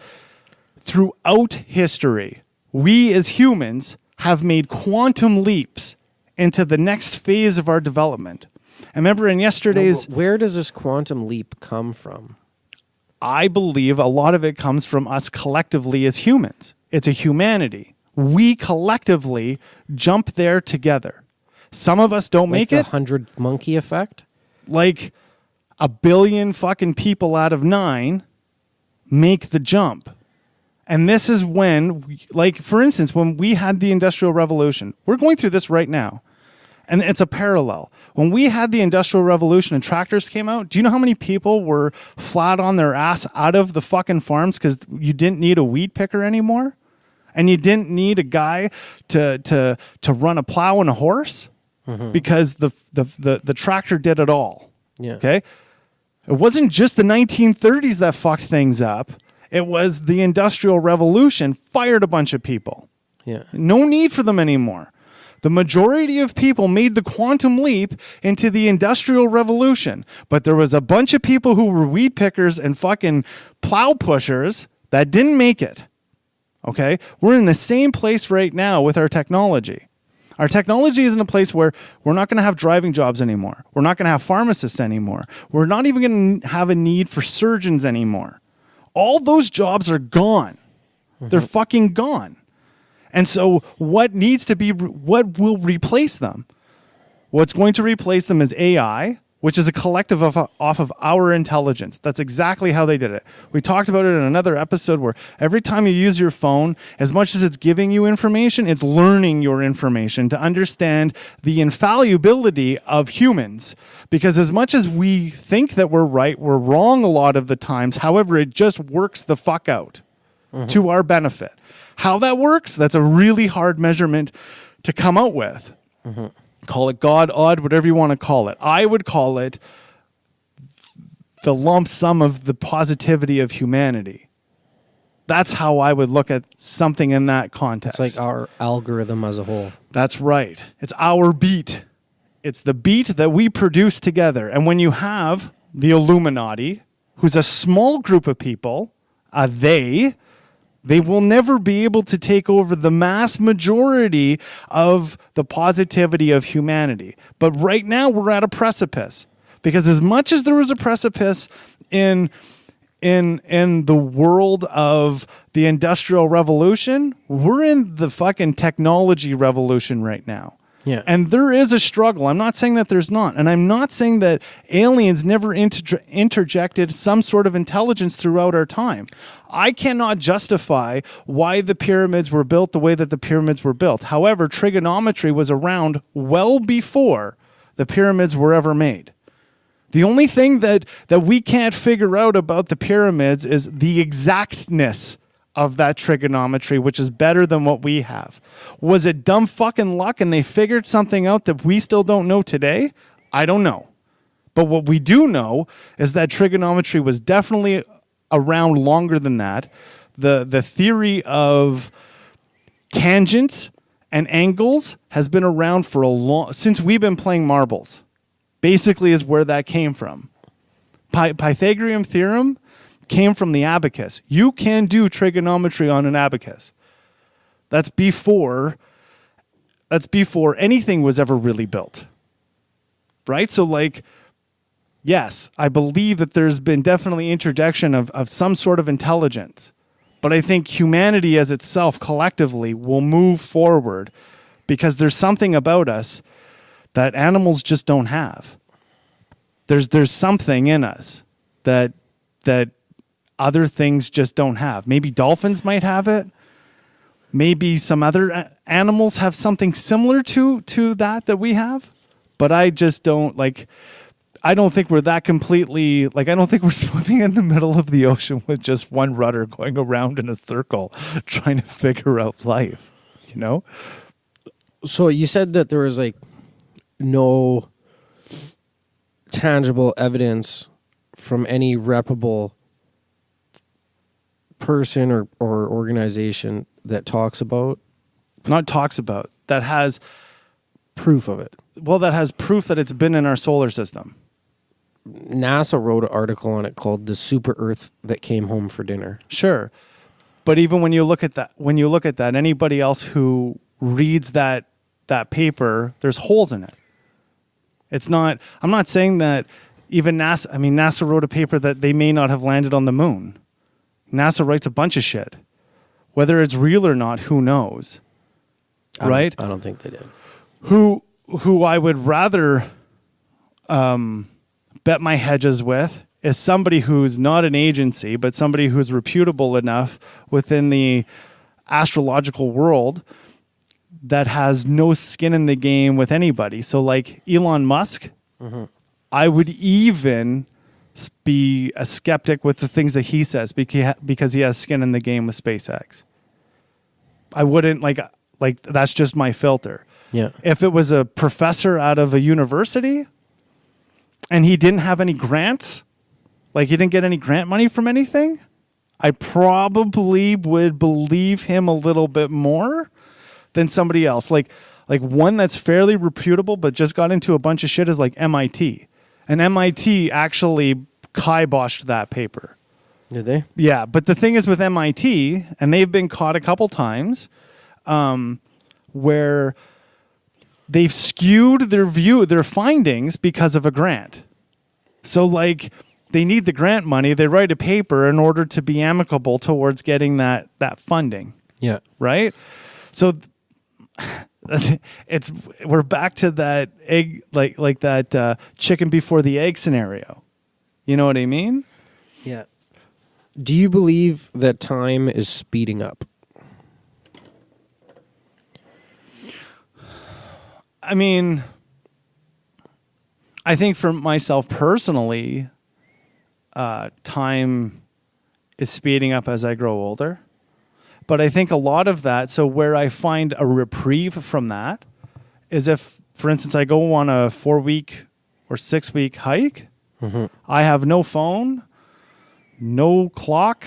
throughout history, we as humans have made quantum leaps into the next phase of our development. I remember in yesterday's... Where does this quantum leap come from? I believe a lot of it comes from us collectively as humans. It's a humanity. We collectively jump there together. Some of us don't make it. The 100th monkey effect? Like 1 billion fucking people out of 9 make the jump. And this is when, like, for instance, when we had the Industrial Revolution, we're going through this right now. And it's a parallel. When we had the Industrial Revolution and tractors came out, do you know how many people were flat on their ass out of the fucking farms because you didn't need a weed picker anymore? And you didn't need a guy to run a plow and a horse? Mm-hmm. Because the tractor did it all. Yeah. Okay? It wasn't just the 1930s that fucked things up. It was the Industrial Revolution fired a bunch of people. Yeah. No need for them anymore. The majority of people made the quantum leap into the Industrial Revolution. But there was a bunch of people who were weed pickers and fucking plow pushers that didn't make it. Okay? We're in the same place right now with our technology. Our technology is in a place where we're not going to have driving jobs anymore. We're not going to have pharmacists anymore. We're not even going to have a need for surgeons anymore. All those jobs are gone. Mm-hmm. They're fucking gone. And so what will replace them? What's going to replace them is AI, which is a collective off of our intelligence. That's exactly how they did it. We talked about it in another episode where every time you use your phone, as much as it's giving you information, it's learning your information to understand the infallibility of humans. Because as much as we think that we're right, we're wrong a lot of the times. However, it just works the fuck out to our benefit. How that works, that's a really hard measurement to come out with. Mm-hmm. Call it God, odd, whatever you want to call it. I would call it the lump sum of the positivity of humanity. That's how I would look at something in that context. It's like our algorithm as a whole. That's right. It's our beat. It's the beat that we produce together. And when you have the Illuminati, who's a small group of people, they will never be able to take over the mass majority of the positivity of humanity. But right now, we're at a precipice. Because as much as there was a precipice in the world of the Industrial Revolution, we're in the fucking technology revolution right now. Yeah. And there is a struggle. I'm not saying that there's not. And I'm not saying that aliens never interjected some sort of intelligence throughout our time. I cannot justify why the pyramids were built the way that the pyramids were built. However, trigonometry was around well before the pyramids were ever made. The only thing that we can't figure out about the pyramids is the exactness of that trigonometry, which is better than what we have. Was it dumb fucking luck and they figured something out that we still don't know today? I don't know. But what we do know is that trigonometry was definitely around longer than that. The theory of tangents and angles has been around for since we've been playing marbles. Basically is where that came from. Pythagorean theorem came from the abacus. You can do trigonometry on an abacus. That's before anything was ever really built. Right? So like, yes, I believe that there's been definitely introduction of some sort of intelligence. But I think humanity as itself collectively will move forward because there's something about us that animals just don't have. There's something in us that other things just don't have. Maybe dolphins might have it. Maybe some other animals have something similar to that we have. But I just don't like. I don't think we're that completely, like, I don't think we're swimming in the middle of the ocean with just one rudder going around in a circle trying to figure out life, you know? So you said that there was, like, no tangible evidence from any reputable person or organization that talks about? Not talks about, that has proof of it. Well, that has proof that it's been in our solar system. NASA wrote an article on it called "The Super Earth That Came Home for Dinner." Sure. But even when you look at that, anybody else who reads that paper, there's holes in it. It's not, I'm not saying that even NASA wrote a paper that they may not have landed on the moon. NASA writes a bunch of shit. Whether it's real or not, who knows? Right? I don't think they did. Who I would rather bet my hedges with is somebody who's not an agency, but somebody who's reputable enough within the astrological world that has no skin in the game with anybody. So like Elon Musk, I would even be a skeptic with the things that he says because he has skin in the game with SpaceX. I wouldn't like that's just my filter. Yeah. If it was a professor out of a university and he didn't have any grants, like he didn't get any grant money from anything, I probably would believe him a little bit more than somebody else. Like one that's fairly reputable but just got into a bunch of shit is like MIT. And MIT actually kiboshed that paper. Did they? Yeah, but the thing is with MIT, and they've been caught a couple times, where they've skewed their findings because of a grant. So like they need the grant money, they write a paper in order to be amicable towards getting that funding. Yeah. Right? So we're back to that egg, like that chicken before the egg scenario. You know what I mean? Yeah. Do you believe that time is speeding up? I mean, I think for myself personally, time is speeding up as I grow older. But I think a lot of that, so where I find a reprieve from that is if, for instance, I go on a 4-week or 6-week hike, I have no phone, no clock,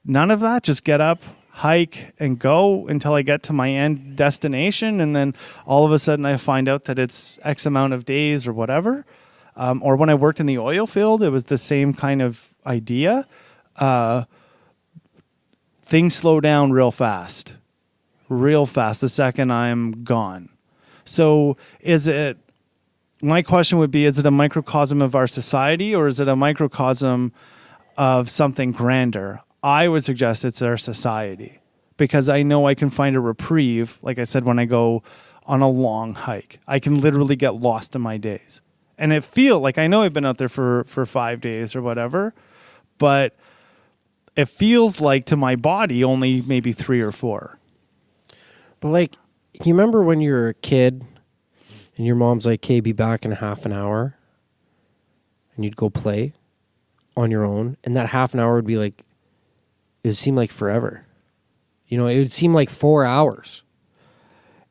none of that. Just get up, hike, and go until I get to my end destination. And then all of a sudden I find out that it's X amount of days or whatever. Or when I worked in the oil field, it was the same kind of idea. Things slow down real fast the second I'm gone. So my question would be, is it a microcosm of our society or is it a microcosm of something grander? I would suggest it's our society because I know I can find a reprieve. Like I said, when I go on a long hike, I can literally get lost in my days. And it feel like, I know I've been out there for 5 days or whatever, but it feels like to my body only maybe 3 or 4. But like, you remember when you were a kid and your mom's like, "Okay, be back in half an hour," and you'd go play on your own, and that half an hour would be like, it would seem like forever. You know, it would seem like 4 hours.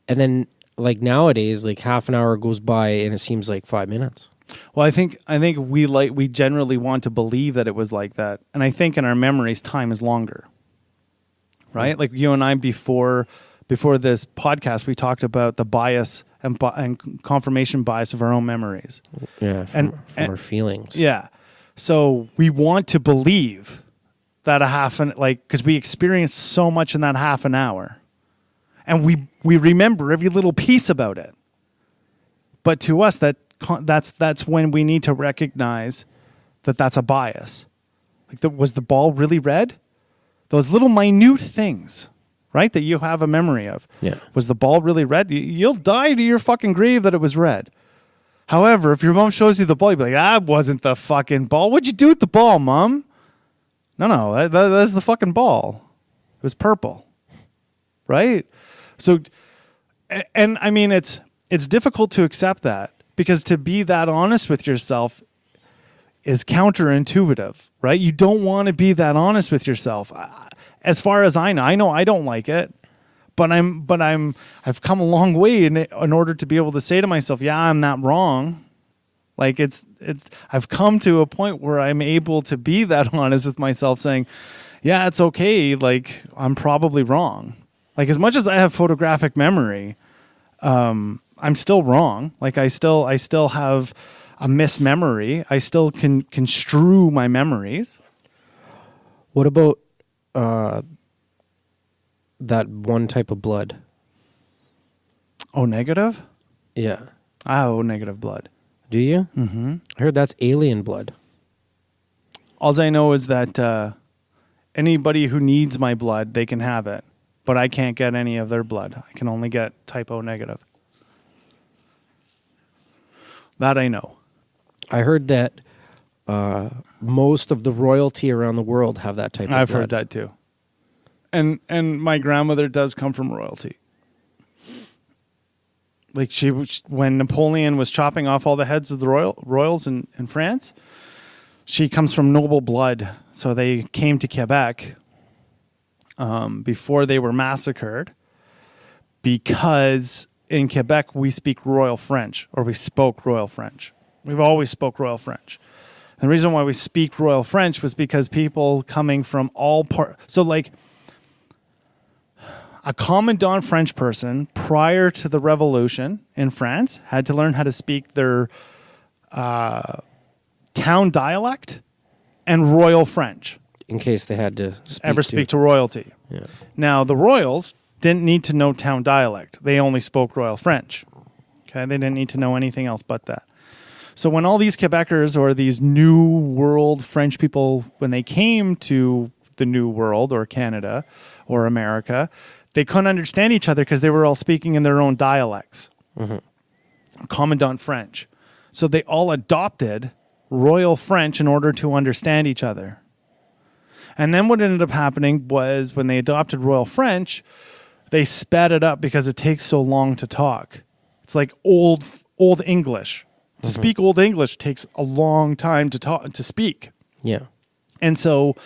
And then like nowadays, like half an hour goes by and it seems like 5 minutes. Well, I think we generally want to believe that it was like that. And I think in our memories, time is longer. Right? Like you and I before this podcast, we talked about the bias and confirmation bias of our own memories. Yeah, from our feelings. Yeah. So we want to believe that because we experienced so much in that half an hour. And we remember every little piece about it. But to us, that's when we need to recognize that that's a bias. Like, was the ball really red? Those little minute things, right, that you have a memory of. Yeah. Was the ball really red? You'll die to your fucking grave that it was red. However, if your mom shows you the ball, you'll be like, that wasn't the fucking ball. What'd you do with the ball, Mom? No, that's the fucking ball. It was purple. Right? So, and I mean, it's difficult to accept that, because to be that honest with yourself is counterintuitive, right? You don't want to be that honest with yourself. As far as I know I don't like it, but I've come a long way in order to be able to say to myself, yeah, I'm not wrong. Like I've come to a point where I'm able to be that honest with myself, saying, yeah, it's okay. Like, I'm probably wrong. Like, as much as I have photographic memory, I'm still wrong. Like, I still have a mismemory. I still can construe my memories. What about that one type of blood? O negative? Yeah. I O negative blood. Do you? Mm-hmm. I heard that's alien blood. All I know is that anybody who needs my blood, they can have it. But I can't get any of their blood. I can only get type O negative. That I know. I heard that most of the royalty around the world have that type of blood. I've heard that too. And my grandmother does come from royalty. Like, when Napoleon was chopping off all the heads of the royals in France, she comes from noble blood. So they came to Quebec before they were massacred, because in Quebec we speak Royal French, or we spoke Royal French. We've always spoke Royal French. And the reason why we speak Royal French was because people coming from all parts. So, like, a commandant French person prior to the revolution in France had to learn how to speak their town dialect and Royal French. In case they had to speak to royalty. Yeah. Now, the royals didn't need to know town dialect. They only spoke Royal French. Okay, they didn't need to know anything else but that. So when all these Quebecers, or these New World French people, when they came to the New World or Canada or America, they couldn't understand each other because they were all speaking in their own dialects. Mm-hmm. Commandant French. So they all adopted Royal French in order to understand each other. And then what ended up happening was, when they adopted Royal French, they sped it up because it takes so long to talk. It's like old English. To speak Old English takes a long time to speak. Yeah. And so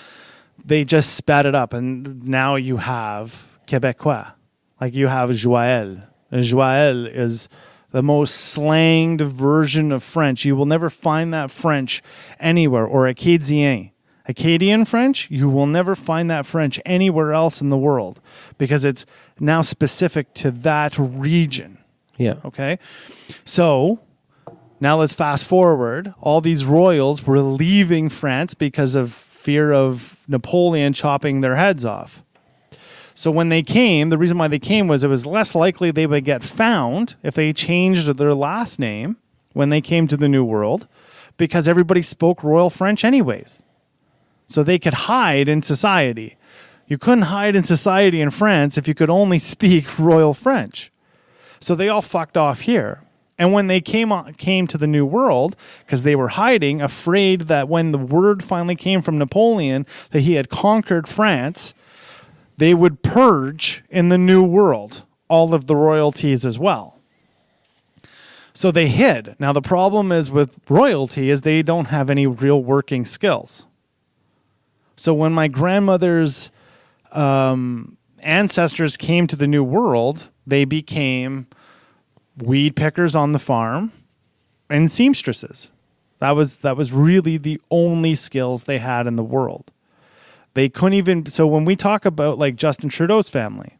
they just sped it up, and now you have Québécois. Like, you have Joël. And Joël is the most slanged version of French. You will never find that French anywhere. Or Acadien. Acadian French, you will never find that French anywhere else in the world, because it's now specific to that region. Yeah. Okay? So now let's fast forward. All these royals were leaving France because of fear of Napoleon chopping their heads off. So when they came, the reason why they came was it was less likely they would get found if they changed their last name when they came to the New World, because everybody spoke Royal French anyways. So they could hide in society. You couldn't hide in society in France if you could only speak Royal French. So they all fucked off here. And when they came to the New World, because they were hiding, afraid that when the word finally came from Napoleon that he had conquered France, they would purge in the New World all of the royalties as well. So they hid. Now the problem is with royalty is they don't have any real working skills. So when my grandmother's ancestors came to the New World, they became weed pickers on the farm and seamstresses. That was really the only skills they had in the world. They couldn't even. So when we talk about, like, Justin Trudeau's family,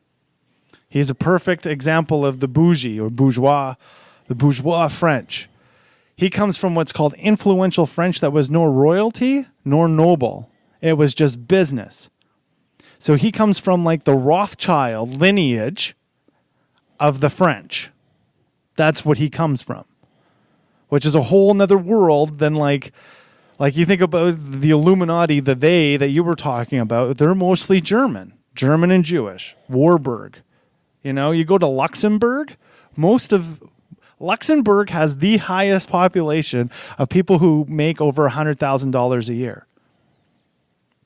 he's a perfect example of the bougie or bourgeois, the bourgeois French. He comes from what's called influential French that was nor royalty nor noble. It was just business. So he comes from like the Rothschild lineage of the French. That's what he comes from, which is a whole nother world than like you think about the Illuminati, the they that you were talking about, they're mostly German and Jewish. Warburg. You know, you go to Luxembourg, Luxembourg has the highest population of people who make over $100,000 a year.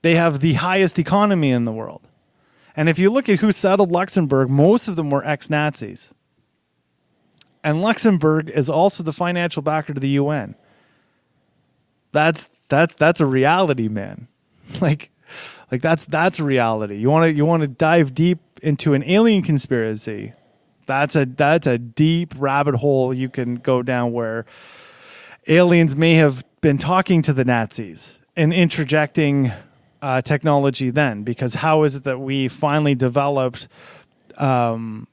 They have the highest economy in the world. And if you look at who settled Luxembourg, most of them were ex-Nazis. And Luxembourg is also the financial backer to the UN. That's a reality, man. Like that's a reality. You want to dive deep into an alien conspiracy. That's a deep rabbit hole you can go down, where aliens may have been talking to the Nazis and interjecting technology then, because how is it that we finally developed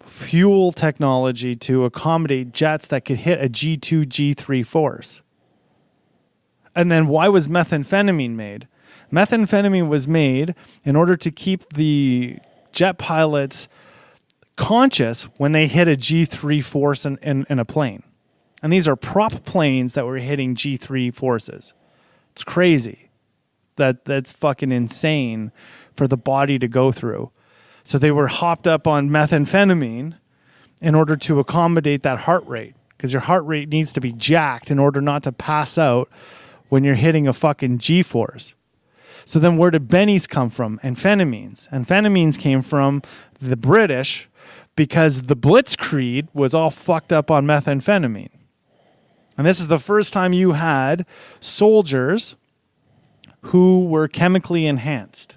fuel technology to accommodate jets that could hit a G2, G3 force? And then why was methamphetamine made? Methamphetamine was made in order to keep the jet pilots conscious when they hit a G3 force in a plane. And these are prop planes that were hitting G3 forces. It's crazy. That's fucking insane for the body to go through. So they were hopped up on methamphetamine in order to accommodate that heart rate, because your heart rate needs to be jacked in order not to pass out when you're hitting a fucking G-force. So then where did bennies come from? Amphetamines. Amphetamines came from the British because the Blitzkrieg was all fucked up on methamphetamine. And this is the first time you had soldiers who were chemically enhanced.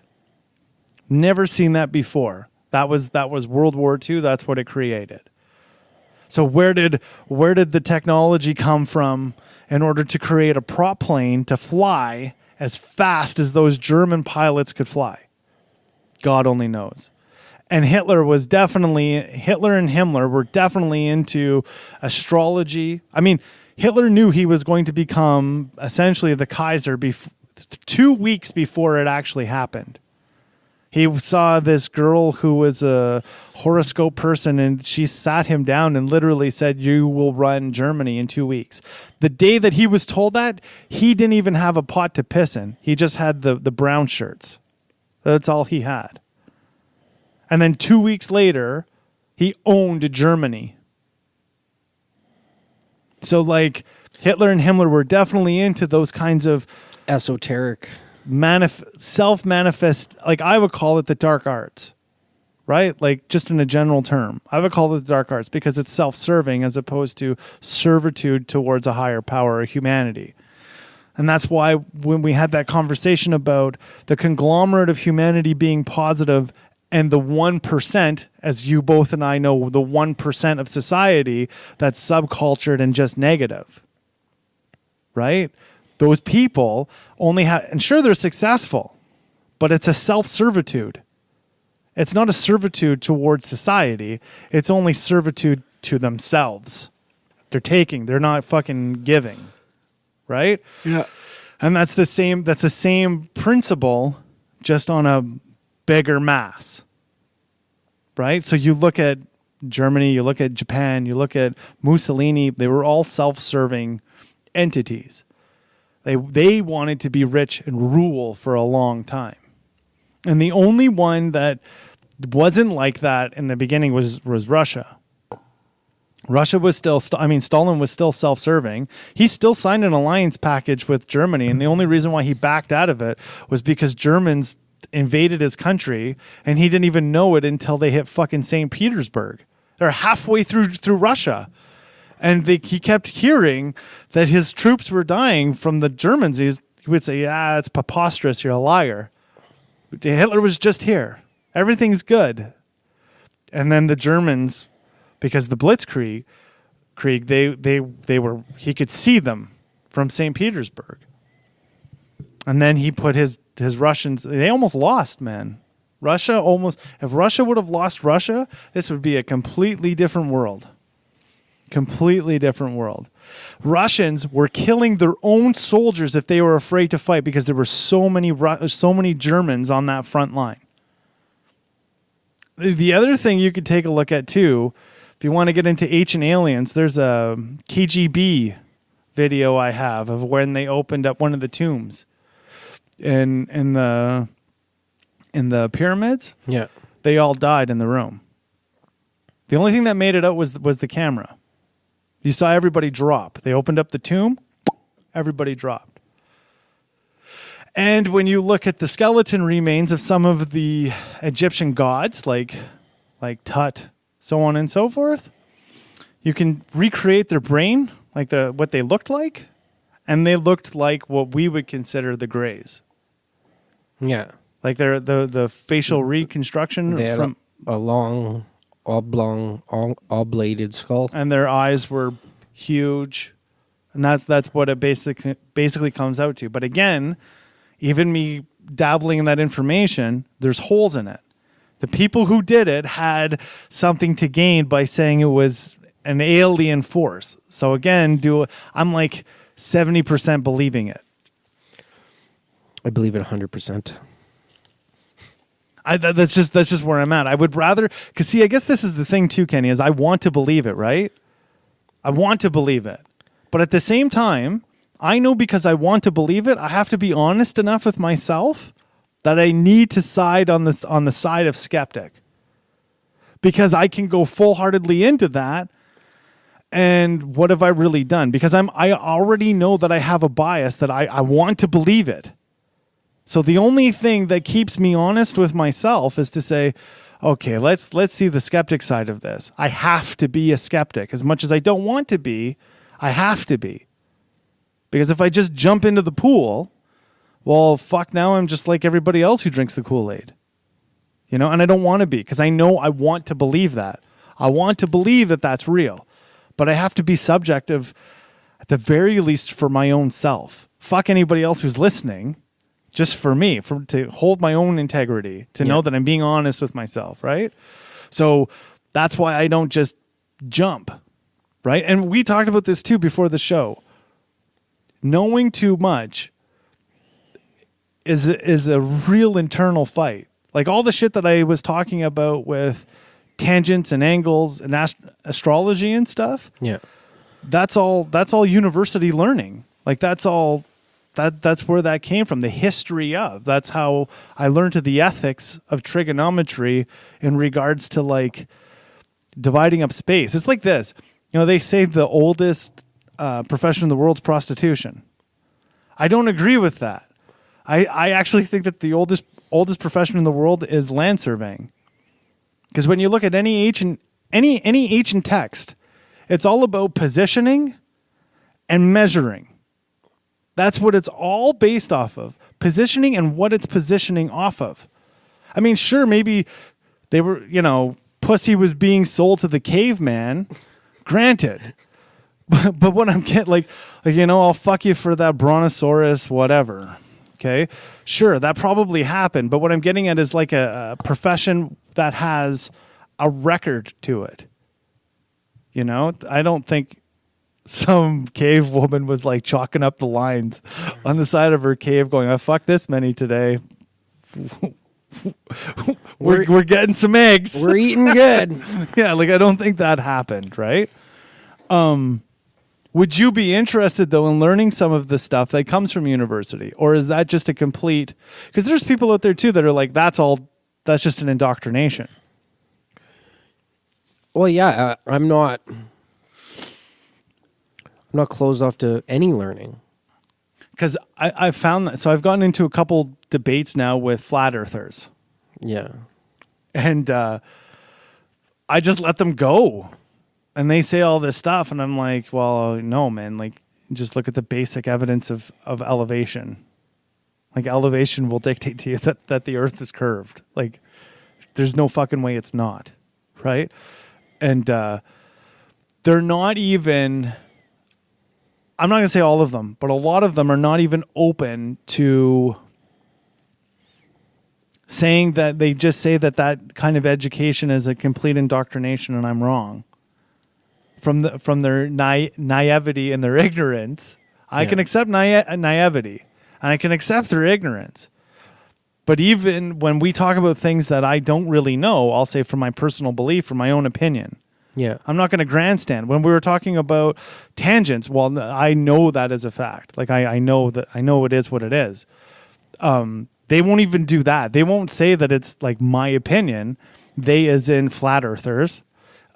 Never seen that before. That was World War II. That's what it created. So where did the technology come from in order to create a prop plane to fly as fast as those German pilots could fly? God only knows. And Hitler and Himmler were definitely into astrology. I mean, Hitler knew he was going to become essentially the Kaiser 2 weeks before it actually happened. He saw this girl who was a horoscope person, and she sat him down and literally said, "You will run Germany in 2 weeks." The day that he was told that, he didn't even have a pot to piss in. He just had the brown shirts. That's all he had. And then 2 weeks later, he owned Germany. So like Hitler and Himmler were definitely into those kinds of esoteric, self-manifest, like I would call it the dark arts, right? Like just in a general term, I would call it the dark arts because it's self-serving as opposed to servitude towards a higher power or humanity. And that's why when we had that conversation about the conglomerate of humanity being positive and the 1%, as you both and I know, the 1% of society that's subcultured and just negative, right? Those people only have, and sure, they're successful, but it's a self-servitude. It's not a servitude towards society. It's only servitude to themselves. They're taking, they're not fucking giving, right? Yeah. And that's the same principle, just on a bigger mass, right? So you look at Germany, you look at Japan, you look at Mussolini, they were all self-serving entities. They wanted to be rich and rule for a long time. And the only one that wasn't like that in the beginning was Russia. Russia was still, Stalin was still self-serving. He still signed an alliance package with Germany, and the only reason why he backed out of it was because Germans invaded his country, and he didn't even know it until they hit fucking St. Petersburg. They're halfway through Russia. And he kept hearing that his troops were dying from the Germans. He would say, "Yeah, it's preposterous. You're a liar. Hitler was just here. Everything's good." And then the Germans, because the Blitzkrieg, they were, he could see them from St. Petersburg. And then he put his Russians, they almost lost, man. If Russia would have lost Russia, this would be a completely different world. Completely different world. Russians were killing their own soldiers if they were afraid to fight because there were so many Germans on that front line. The other thing you could take a look at too, if you want to get into ancient aliens, there's a KGB video I have of when they opened up one of the tombs in the pyramids. Yeah. They all died in the room. The only thing that made it out was the camera. You saw everybody drop. They opened up the tomb, everybody dropped. And when you look at the skeleton remains of some of the Egyptian gods, like Tut, so on and so forth, you can recreate their brain, like what they looked like, and they looked like what we would consider the Greys. Yeah. Like the facial reconstruction They had a long, oblated skull. And their eyes were huge. And that's what it basically comes out to. But again, even me dabbling in that information, there's holes in it. The people who did it had something to gain by saying it was an alien force. So again, I'm like 70% believing it. I believe it 100%. That's just where I'm at. I would rather, because see, I guess this is the thing too, Kenny, is I want to believe it, right? I want to believe it. But at the same time, I know because I want to believe it, I have to be honest enough with myself that I need to side on the side of skeptic. Because I can go full-heartedly into that, and what have I really done? Because I already know that I have a bias that I want to believe it. So the only thing that keeps me honest with myself is to say, okay, let's see the skeptic side of this. I have to be a skeptic. As much as I don't want to be, I have to be. Because if I just jump into the pool, well, fuck, now I'm just like everybody else who drinks the Kool-Aid. And I don't want to be, because I know I want to believe that. I want to believe that that's real. But I have to be subjective, at the very least, for my own self. Fuck anybody else who's listening. Just for me, to hold my own integrity, to know that I'm being honest with myself, right? So that's why I don't just jump, right? And we talked about this too before the show. Knowing too much is a real internal fight. Like all the shit that I was talking about with tangents and angles and astrology and stuff. Yeah, that's all university learning. Like that's all. That's where that came from, the history of. That's how I learned to the ethics of trigonometry in regards to like dividing up space. It's like this. They say the oldest profession in the world is prostitution. I don't agree with that. I actually think that the oldest profession in the world is land surveying. Because when you look at any ancient text, it's all about positioning and measuring. That's what it's all based off of. Positioning and what it's positioning off of. I mean, sure, maybe they were, pussy was being sold to the caveman. Granted. But what I'm getting, I'll fuck you for that brontosaurus, whatever. Okay? Sure, that probably happened. But what I'm getting at is like a profession that has a record to it. I don't think some cave woman was like chalking up the lines on the side of her cave going, I fucked this many today. we're getting some eggs. We're eating good. Yeah, I don't think that happened, right? Would you be interested though in learning some of the stuff that comes from university? Or is that just a complete, because there's people out there too that are like, that's just an indoctrination. Well, yeah, I'm not closed off to any learning. Because I've found that. So I've gotten into a couple debates now with flat earthers. Yeah. And I just let them go. And they say all this stuff. And I'm like, well, no, man. Just look at the basic evidence of elevation. Elevation will dictate to you that the earth is curved. There's no fucking way it's not. Right? And they're not even... I'm not going to say all of them, but a lot of them are not even open to saying that. They just say that kind of education is a complete indoctrination and I'm wrong. from their naivety and their ignorance. I Yeah. can accept naivety, and I can accept their ignorance. But even when we talk about things that I don't really know, I'll say from my personal belief, from my own opinion. Yeah. I'm not going to grandstand. When we were talking about tangents, well, I know that is a fact. Like I know it is what it is. They won't even do that. They won't say that it's like my opinion. They, as in flat earthers,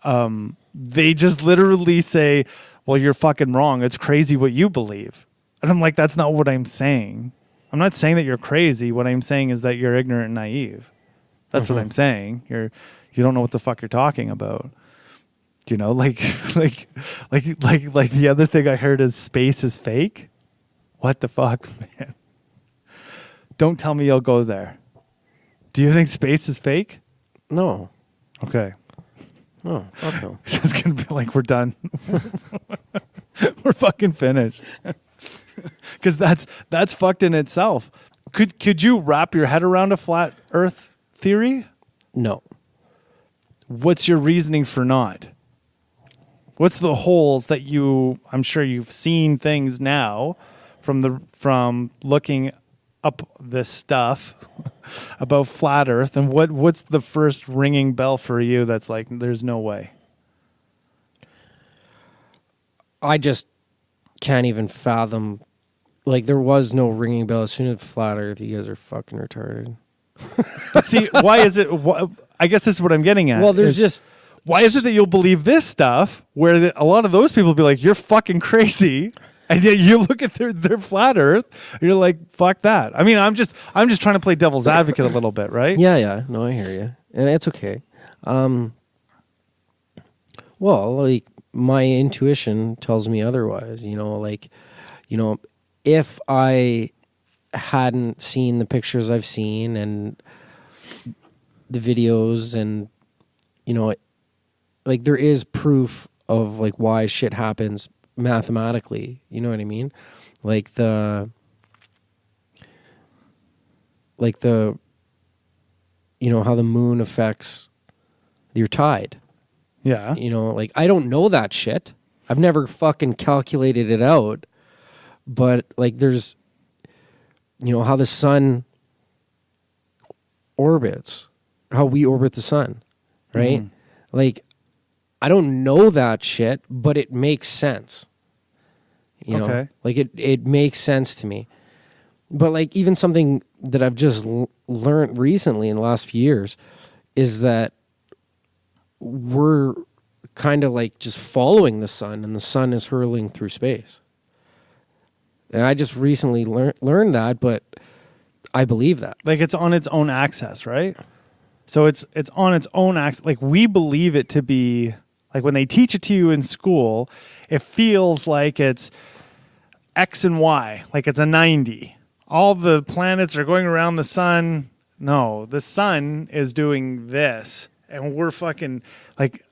they just literally say, well, you're fucking wrong. It's crazy what you believe. And I'm like, that's not what I'm saying. I'm not saying that you're crazy. What I'm saying is that you're ignorant and naive. That's what I'm saying. You don't know what the fuck you're talking about. You know, like the other thing I heard is space is fake. What the fuck, man? Don't tell me you'll go there. Do you think space is fake? No. Okay. No. Fuck no. It's gonna be like we're done. We're fucking finished. Because that's fucked in itself. Could you wrap your head around a flat Earth theory? No. What's your reasoning for not? What's the holes that I'm sure you've seen things now from looking up this stuff about flat Earth, and what's the first ringing bell for you that's like there's no way? I just can't even fathom. Like, there was no ringing bell. As soon as flat Earth, you guys are fucking retarded. But see, why is it? I guess this is what I'm getting at. Well, there's just... Why is it that you'll believe this stuff where a lot of those people be like, you're fucking crazy, and yet you look at their flat Earth, and you're like, fuck that. I mean, I'm just trying to play devil's advocate a little bit, right? Yeah. No, I hear you. And it's okay. Well, like, my intuition tells me otherwise, if I hadn't seen the pictures I've seen and the videos and, like, there is proof of, like, why shit happens mathematically. You know what I mean? Like the how the moon affects your tide. Yeah. Like, I don't know that shit. I've never fucking calculated it out. But, like, there's, how the sun orbits, how we orbit the sun, right? Mm-hmm. Like, I don't know that shit, but it makes sense. Okay. Like, it makes sense to me. But, like, even something that I've just learned recently in the last few years is that we're kind of, like, just following the sun, and the sun is hurling through space. And I just recently learned that, but I believe that. Like, it's on its own axis, right? So it's on its own axis. Like, we believe it to be, like, when they teach it to you in school, it feels like it's X and Y, like it's a 90. All the planets are going around the sun. No, the sun is doing this, and we're fucking, like...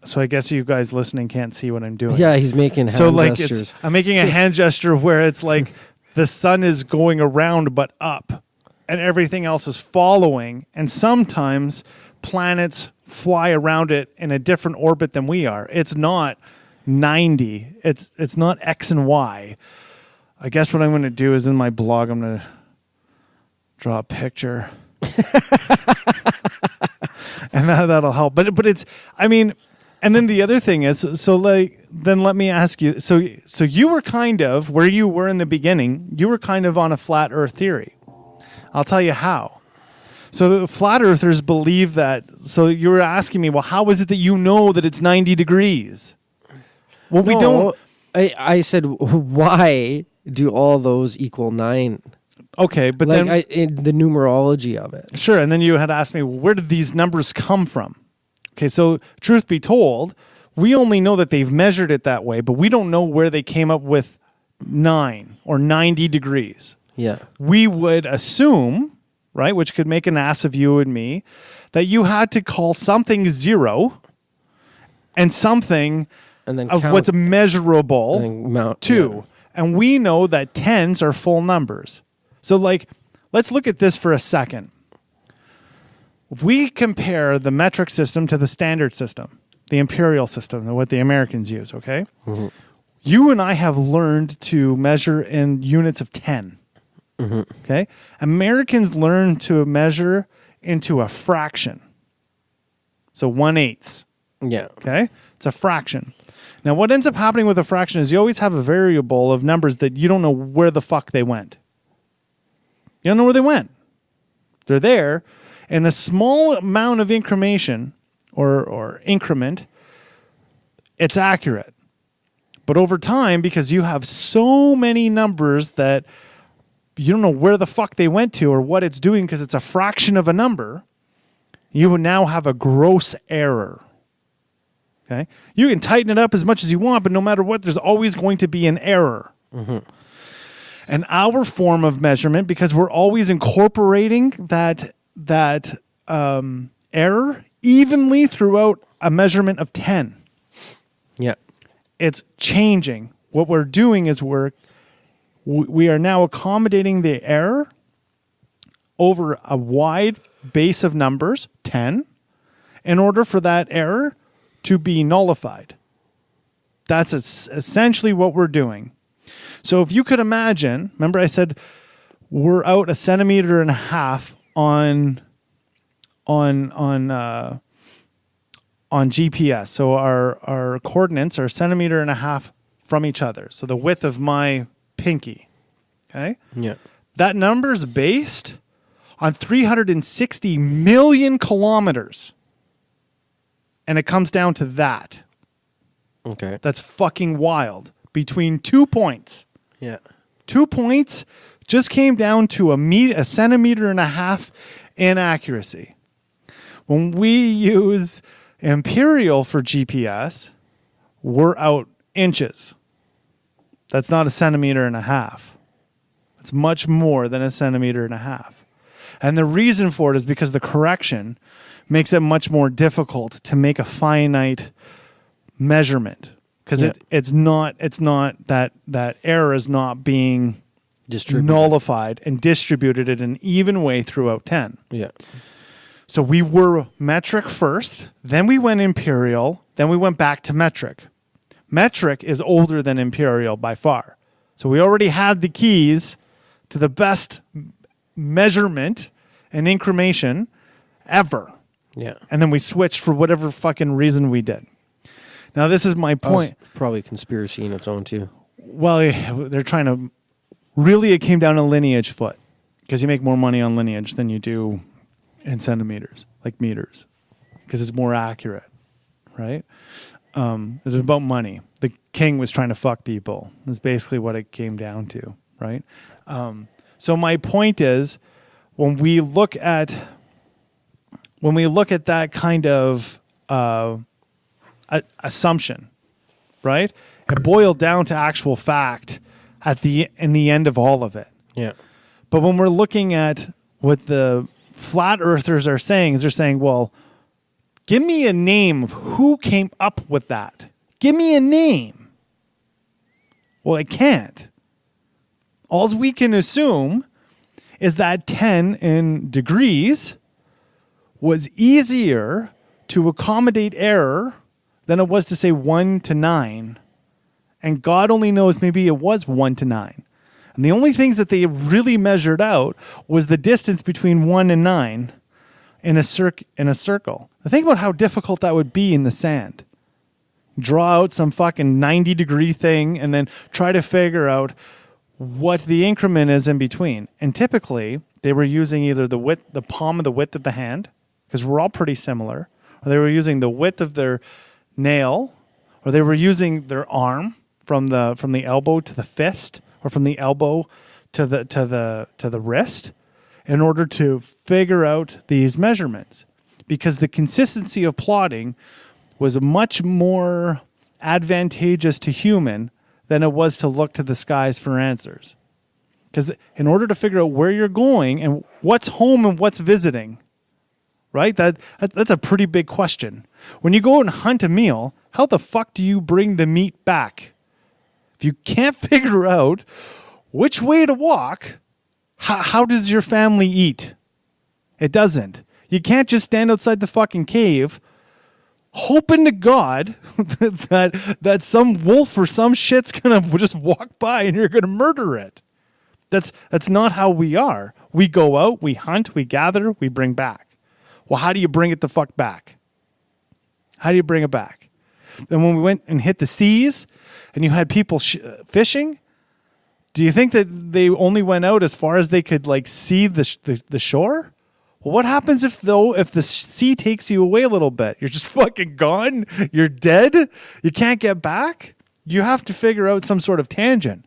So I guess you guys listening can't see what I'm doing. Yeah, he's making hand gestures. I'm making a hand gesture where it's like the sun is going around but up, and everything else is following. And sometimes planets fly around it in a different orbit than we are. It's not 90. It's not X and Y. I guess what I'm going to do is in my blog, I'm going to draw a picture. And that'll help. But it's, I mean... And then the other thing is, then let me ask you, so you were kind of, where you were in the beginning, you were kind of on a flat Earth theory. I'll tell you how. So the flat earthers believe that, so you were asking me, well, how is it that you know that it's 90 degrees? Well, we don't. I said, why do all those equal 9? Okay, but like, then... in the numerology of it. Sure, and then you had asked me, well, where did these numbers come from? Okay, so truth be told, we only know that they've measured it that way, but we don't know where they came up with 9 or 90 degrees. Yeah. We would assume, right, which could make an ass of you and me, that you had to call something 0 and something and then of count, what's measurable and mount, 2. Yeah. And we know that 10s are full numbers. So, like, let's look at this for a second. If we compare the metric system to the standard system, the imperial system, what the Americans use, okay? You and I have learned to measure in units of 10. Okay? Americans learned to measure into a fraction. So 1/8. Yeah. Okay? It's a fraction. Now, what ends up happening with a fraction is you always have a variable of numbers that you don't know where the fuck they went. You don't know where they went. They're there, and a small amount of increment or increment, it's accurate. But over time, because you have so many numbers that you don't know where the fuck they went to or what it's doing because it's a fraction of a number, you would now have a gross error. Okay? You can tighten it up as much as you want, but no matter what, there's always going to be an error. And our form of measurement, because we're always incorporating that error evenly throughout a measurement of 10. Yeah. It's changing. What we're doing is we are now accommodating the error over a wide base of numbers, 10, in order for that error to be nullified. That's essentially what we're doing. So if you could imagine, remember I said we're out 1.5 centimeters on GPS. So our coordinates are 1.5 centimeters from each other. So the width of my pinky. Okay? Yeah. That number is based on 360 million kilometers. And it comes down to that. Okay. That's fucking wild. Between 2 points. Yeah. 2 points just came down to 1.5 centimeters inaccuracy. When we use imperial for GPS, we're out inches. That's not 1.5 centimeters. It's much more than 1.5 centimeters. And the reason for it is because the correction makes it much more difficult to make a finite measurement. Because it's not that error is not being nullified and distributed in an even way throughout 10. Yeah. So we were metric first, then we went imperial, then we went back to metric. Metric is older than imperial by far. So we already had the keys to the best measurement and incremation ever. Yeah. And then we switched for whatever fucking reason we did. Now, this is my point. Probably conspiracy in its own, too. Well, they're trying to... Really, it came down to lineage foot. Because you make more money on lineage than you do in centimeters, like meters. Because it's more accurate, right? It's about money. The king was trying to fuck people. That's basically what it came down to, right? So my point is, when we look at that kind of assumption, right? It boiled down to actual fact in the end of all of it. Yeah. But when we're looking at what the flat earthers are saying, is they're saying, well, give me a name of who came up with that. Give me a name. Well, it can't. All we can assume is that 10 in degrees was easier to accommodate error than it was to say 1 to 9. And God only knows maybe it was 1 to 9. And the only things that they really measured out was the distance between 1 and 9 in a circle. Think about how difficult that would be in the sand. Draw out some fucking 90-degree thing and then try to figure out what the increment is in between. And typically, they were using either the palm of the width of the hand, because we're all pretty similar, or they were using the width of their nail, or they were using their arm from the elbow to the fist, or from the elbow to the wrist, in order to figure out these measurements. Because the consistency of plotting was much more advantageous to human than it was to look to the skies for answers. Because in order to figure out where you're going and what's home and what's visiting, right? That's a pretty big question. When you go out and hunt a meal, how the fuck do you bring the meat back? If you can't figure out which way to walk, how does your family eat? It doesn't. You can't just stand outside the fucking cave hoping to God that some wolf or some shit's gonna just walk by and you're gonna murder it. That's not how we are. We go out, we hunt, we gather, we bring back. Well, how do you bring it the fuck back? How do you bring it back? Then when we went and hit the seas and you had people fishing, do you think that they only went out as far as they could like see the shore? Well, what happens if the sea takes you away a little bit? You're just fucking gone. You're dead. You can't get back. You have to figure out some sort of tangent,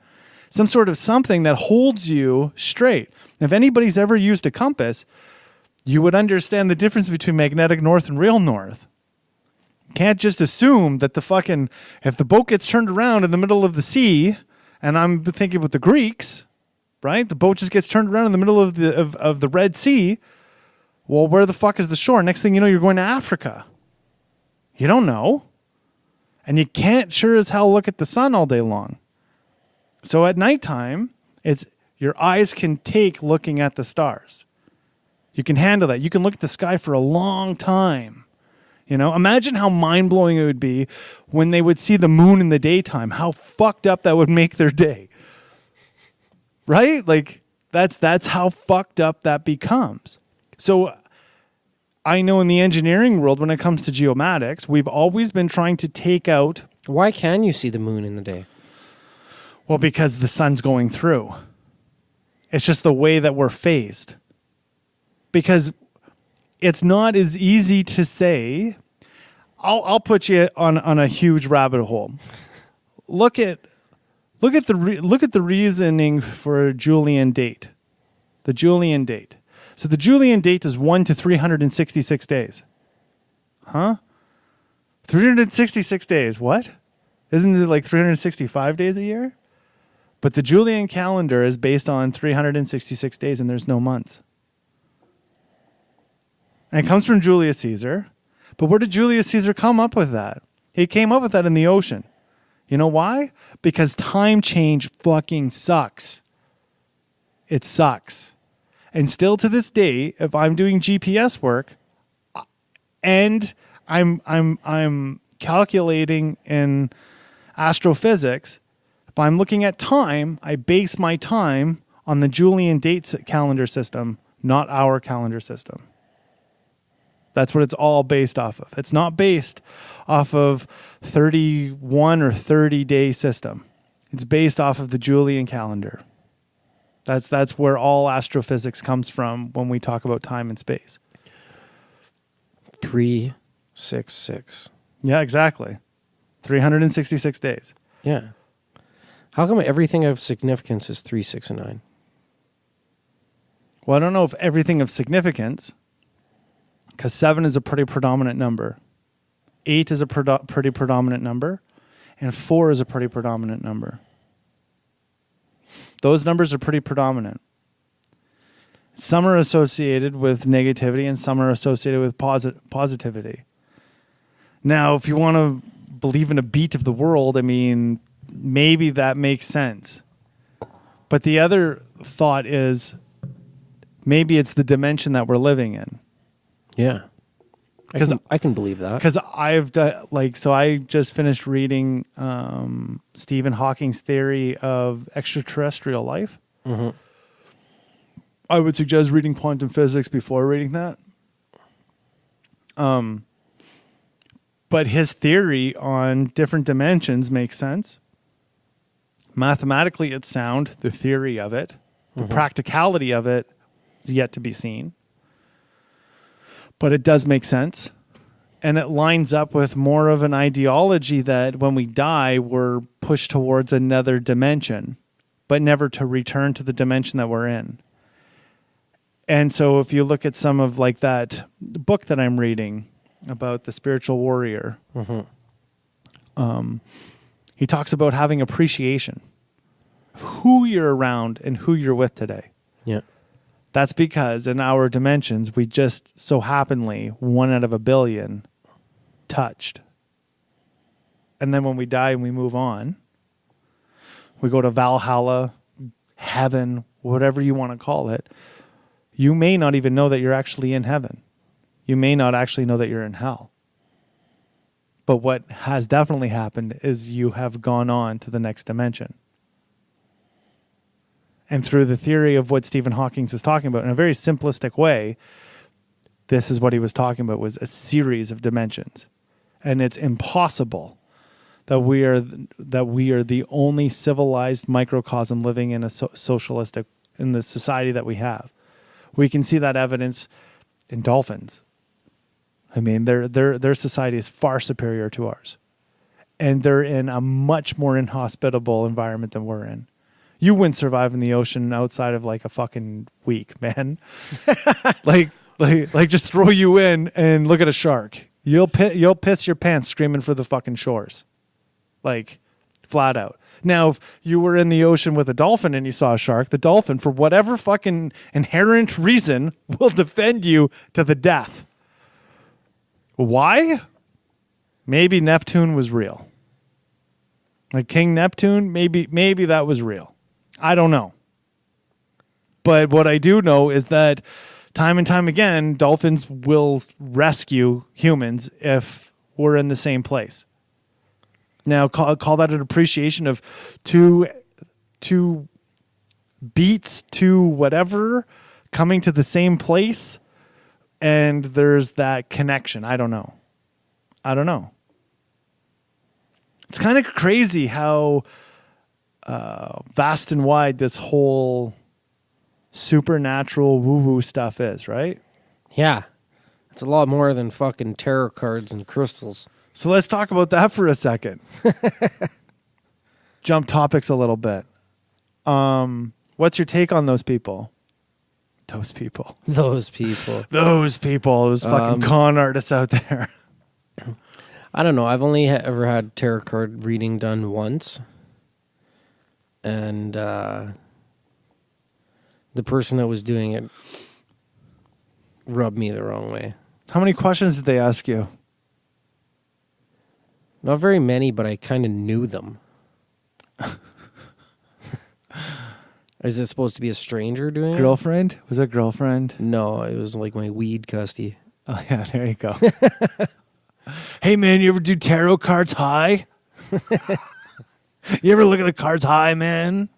some sort of something that holds you straight. If anybody's ever used a compass, you would understand the difference between magnetic north and real north. You can't just assume that if the boat gets turned around in the middle of the sea, and I'm thinking with the Greeks, right? The boat just gets turned around in the middle of the Red Sea. Well, where the fuck is the shore? Next thing you know, you're going to Africa. You don't know. And you can't sure as hell look at the sun all day long. So at nighttime, your eyes can take looking at the stars. You can handle that. You can look at the sky for a long time. Imagine how mind-blowing it would be when they would see the moon in the daytime. How fucked up that would make their day. Right? Like, that's how fucked up that becomes. So I know in the engineering world, when it comes to geomatics, we've always been trying to take out... Why can you see the moon in the day? Well, because the sun's going through. It's just the way that we're phased. Because it's not as easy to say... I'll put you on a huge rabbit hole. Look at the reasoning for a Julian date. The Julian date. So the Julian date is 1 to 366 days. Huh? 366 days. What? Isn't it like 365 days a year? But the Julian calendar is based on 366 days and there's no months. And it comes from Julius Caesar. But where did Julius Caesar come up with that? He came up with that in the ocean. You know why? Because time change fucking sucks. It sucks. And still to this day, if I'm doing GPS work and I'm calculating in astrophysics, if I'm looking at time, I base my time on the Julian date calendar system, not our calendar system. That's what it's all based off of. It's not based off of 31 or 30-day system. It's based off of the Julian calendar. That's where all astrophysics comes from when we talk about time and space. 366. Yeah, exactly. 366 days. Yeah. How come everything of significance is 3, 6, and 9? Well, I don't know if everything of significance... Because 7 is a pretty predominant number. 8 is a pretty predominant number. And 4 is a pretty predominant number. Those numbers are pretty predominant. Some are associated with negativity and some are associated with positivity. Now, if you want to believe in a beat of the world, I mean, maybe that makes sense. But the other thought is maybe it's the dimension that we're living in. Yeah. I can believe that. Because I just finished reading Stephen Hawking's theory of extraterrestrial life. Mm-hmm. I would suggest reading quantum physics before reading that. But his theory on different dimensions makes sense. Mathematically, it's sound. The theory of it, the practicality of it is yet to be seen. But it does make sense. And it lines up with more of an ideology that when we die, we're pushed towards another dimension, but never to return to the dimension that we're in. And so if you look at some of like that book that I'm reading about the spiritual warrior, he talks about having appreciation of who you're around and who you're with today. Yeah. That's because in our dimensions, we just so happenly, 1 out of a billion, touched. And then when we die and we move on, we go to Valhalla, heaven, whatever you want to call it. You may not even know that you're actually in heaven. You may not actually know that you're in hell. But what has definitely happened is you have gone on to the next dimension. And through the theory of what Stephen Hawking was talking about in a very simplistic way, this is what he was talking about, was a series of dimensions. And it's impossible that we are the only civilized microcosm living in a socialistic, in the society that we have. We can see that evidence in dolphins. I mean, their society is far superior to ours. And they're in a much more inhospitable environment than we're in. You wouldn't survive in the ocean outside of like a fucking week, man. like just throw you in and look at a shark. You'll piss your pants screaming for the fucking shores. Like, flat out. Now, if you were in the ocean with a dolphin and you saw a shark, the dolphin, for whatever fucking inherent reason, will defend you to the death. Why? Maybe Neptune was real. Like King Neptune, maybe that was real. I don't know. But what I do know is that time and time again, dolphins will rescue humans if we're in the same place. Now, call that an appreciation of two beats to whatever coming to the same place, and there's that connection. I don't know. It's kind of crazy how vast and wide this whole supernatural woo-woo stuff is, right? Yeah. It's a lot more than fucking tarot cards and crystals. So let's talk about that for a second. Jump topics a little bit. What's your take on those people? Those people. Those fucking con artists out there. I don't know. I've only ever had tarot card reading done once. And the person that was doing it rubbed me the wrong way. How many questions did they ask you? Not very many, but I kind of knew them. Is it supposed to be a stranger doing Girlfriend? Was it girlfriend? No, it was like my weed custy. Oh, yeah, there you go. Hey, man, you ever do tarot cards high? You ever look at the cards high, man?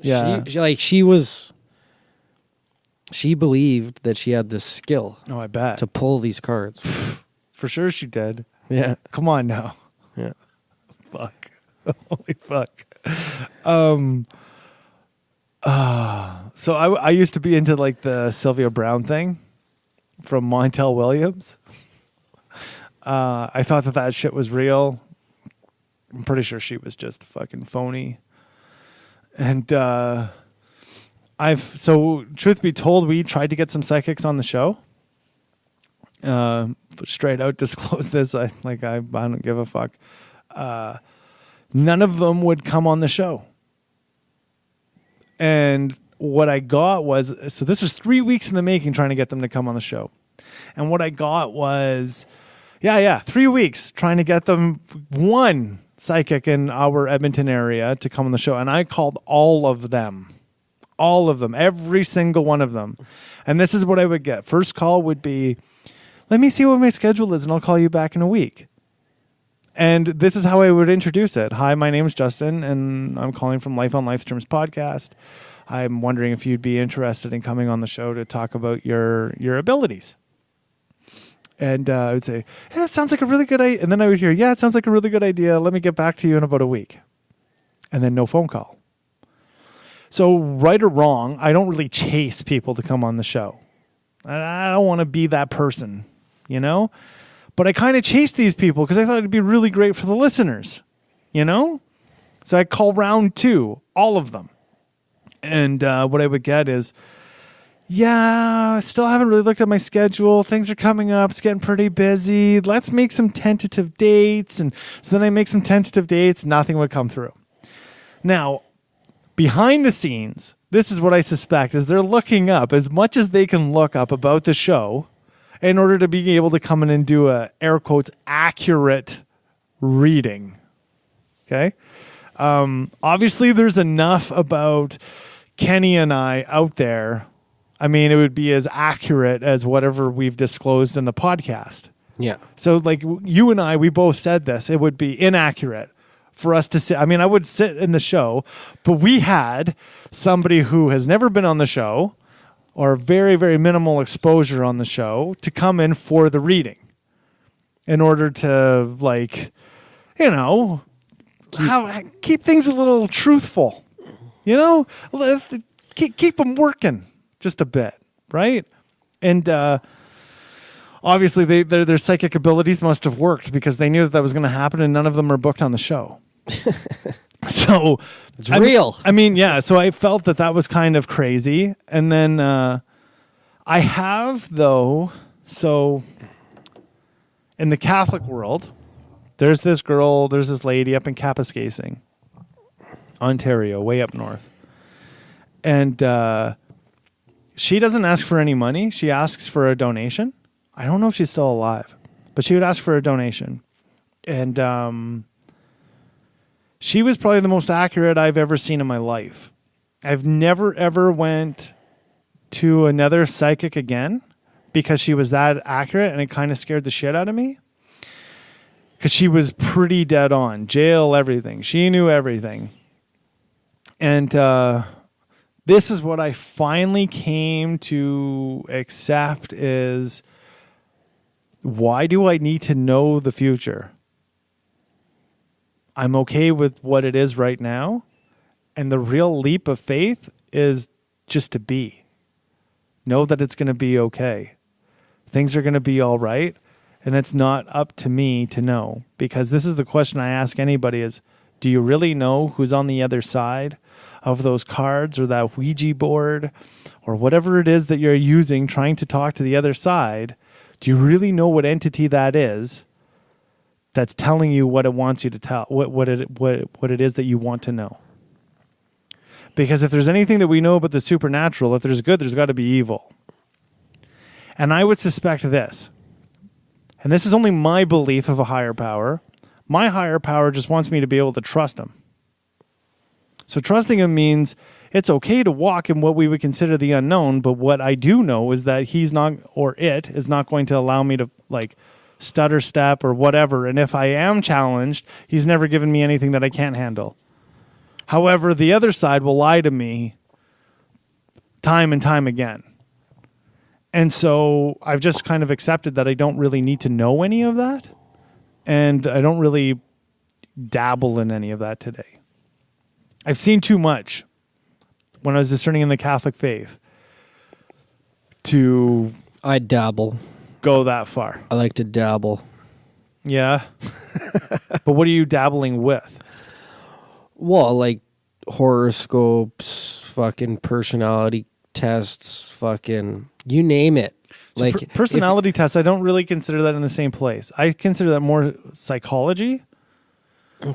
Yeah. She believed that she had this skill. Oh, I bet. To pull these cards. For sure she did. Yeah. Come on now. Yeah. Fuck. Holy fuck. So I used to be into like the Sylvia Brown thing from Montel Williams. I thought that shit was real. I'm pretty sure she was just fucking phony. And truth be told, we tried to get some psychics on the show. Straight out disclose this. I don't give a fuck. None of them would come on the show. And what I got was, so this was 3 weeks in the making trying to get them to come on the show. And what I got was, 3 weeks trying to get them, one psychic in our Edmonton area to come on the show. And I called all of them, every single one of them. And this is what I would get. First call would be, let me see what my schedule is and I'll call you back in a week. And this is how I would introduce it. Hi, my name is Justin, and I'm calling from Life on Life's Terms podcast. I'm wondering if you'd be interested in coming on the show to talk about your abilities. And I would say, it sounds like a really good idea. And then I would hear, it sounds like a really good idea. Let me get back to you in about a week. And then no phone call. So right or wrong, I don't really chase people to come on the show. I don't want to be that person, you know? But I kind of chased these people because I thought it'd be really great for the listeners, you know? So I call round 2, all of them. And what I would get is, I still haven't really looked at my schedule. Things are coming up. It's getting pretty busy. Let's make some tentative dates. And so then I make some tentative dates. Nothing would come through. Now, behind the scenes, this is what I suspect, is they're looking up as much as they can look up about the show in order to be able to come in and do a, air quotes, accurate reading. Okay? Obviously, there's enough about Kenny and I out there. I mean, it would be as accurate as whatever we've disclosed in the podcast. Yeah. So like you and I, we both said this. It would be inaccurate for us to sit. I mean, I would sit in the show, but we had somebody who has never been on the show or very, very minimal exposure on the show to come in for the reading in order to, like, you know, keep things a little truthful, you know, keep them working just a bit, right? And obviously their psychic abilities must have worked because they knew that was going to happen, and none of them are booked on the show. So it's real. I mean, yeah. So I felt that was kind of crazy. And then I have, though, so in the Catholic world, there's this lady up in Kapuskasing, Ontario, way up north. And she doesn't ask for any money. She asks for a donation. I don't know if she's still alive, but she would ask for a donation. And she was probably the most accurate I've ever seen in my life. I've never, ever went to another psychic again because she was that accurate, and it kind of scared the shit out of me. Because she was pretty dead on. Jail, everything. She knew everything. And this is what I finally came to accept is, why do I need to know the future? I'm okay with what it is right now. And the real leap of faith is just to be. Know that it's going to be okay. Things are going to be all right. And it's not up to me to know. Because this is the question I ask anybody is, do you really know who's on the other side of those cards or that Ouija board or whatever it is that you're using trying to talk to the other side? Do you really know what entity that is that's telling you what it wants you to tell, what it is that you want to know? Because if there's anything that we know about the supernatural, if there's good, there's got to be evil. And I would suspect this, and this is only my belief of a higher power. My higher power just wants me to be able to trust him. So trusting him means it's okay to walk in what we would consider the unknown, but what I do know is that he's not, or it is not going to allow me to, like, stutter step or whatever. And if I am challenged, he's never given me anything that I can't handle. However, the other side will lie to me time and time again. And so I've just kind of accepted that I don't really need to know any of that. And I don't really dabble in any of that today. I've seen too much when I was discerning in the Catholic faith to I dabble. Go that far. I like to dabble. Yeah. But what are you dabbling with? Well, like horoscopes, fucking personality tests, fucking you name it. So Like personality tests, I don't really consider that in the same place. I consider that more psychology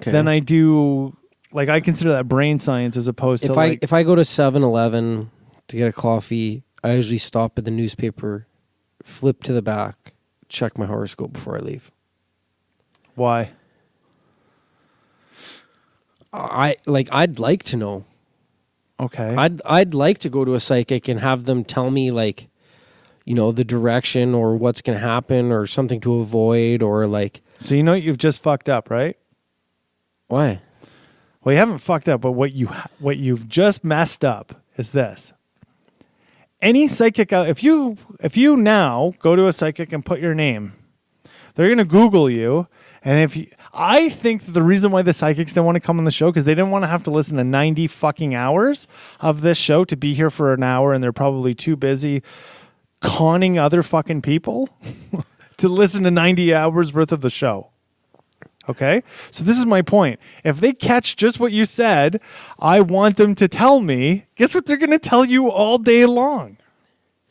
than I do. Like, I consider that brain science as opposed to if I go to 7-Eleven to get a coffee, I usually stop at the newspaper, flip to the back, check my horoscope before I leave. Why? I'd like to know. Okay. I'd like to go to a psychic and have them tell me, like, you know, the direction or what's going to happen or something to avoid or like. So you know you've just fucked up, right? Why? Well, you haven't fucked up, but what you've just messed up is this. Any psychic out, if you now go to a psychic and put your name, they're going to Google you, and I think the reason why the psychics didn't want to come on the show because they didn't want to have to listen to 90 fucking hours of this show to be here for an hour, and they're probably too busy conning other fucking people to listen to 90 hours worth of the show. Okay? So this is my point. If they catch just what you said, I want them to tell me, guess what they're going to tell you all day long?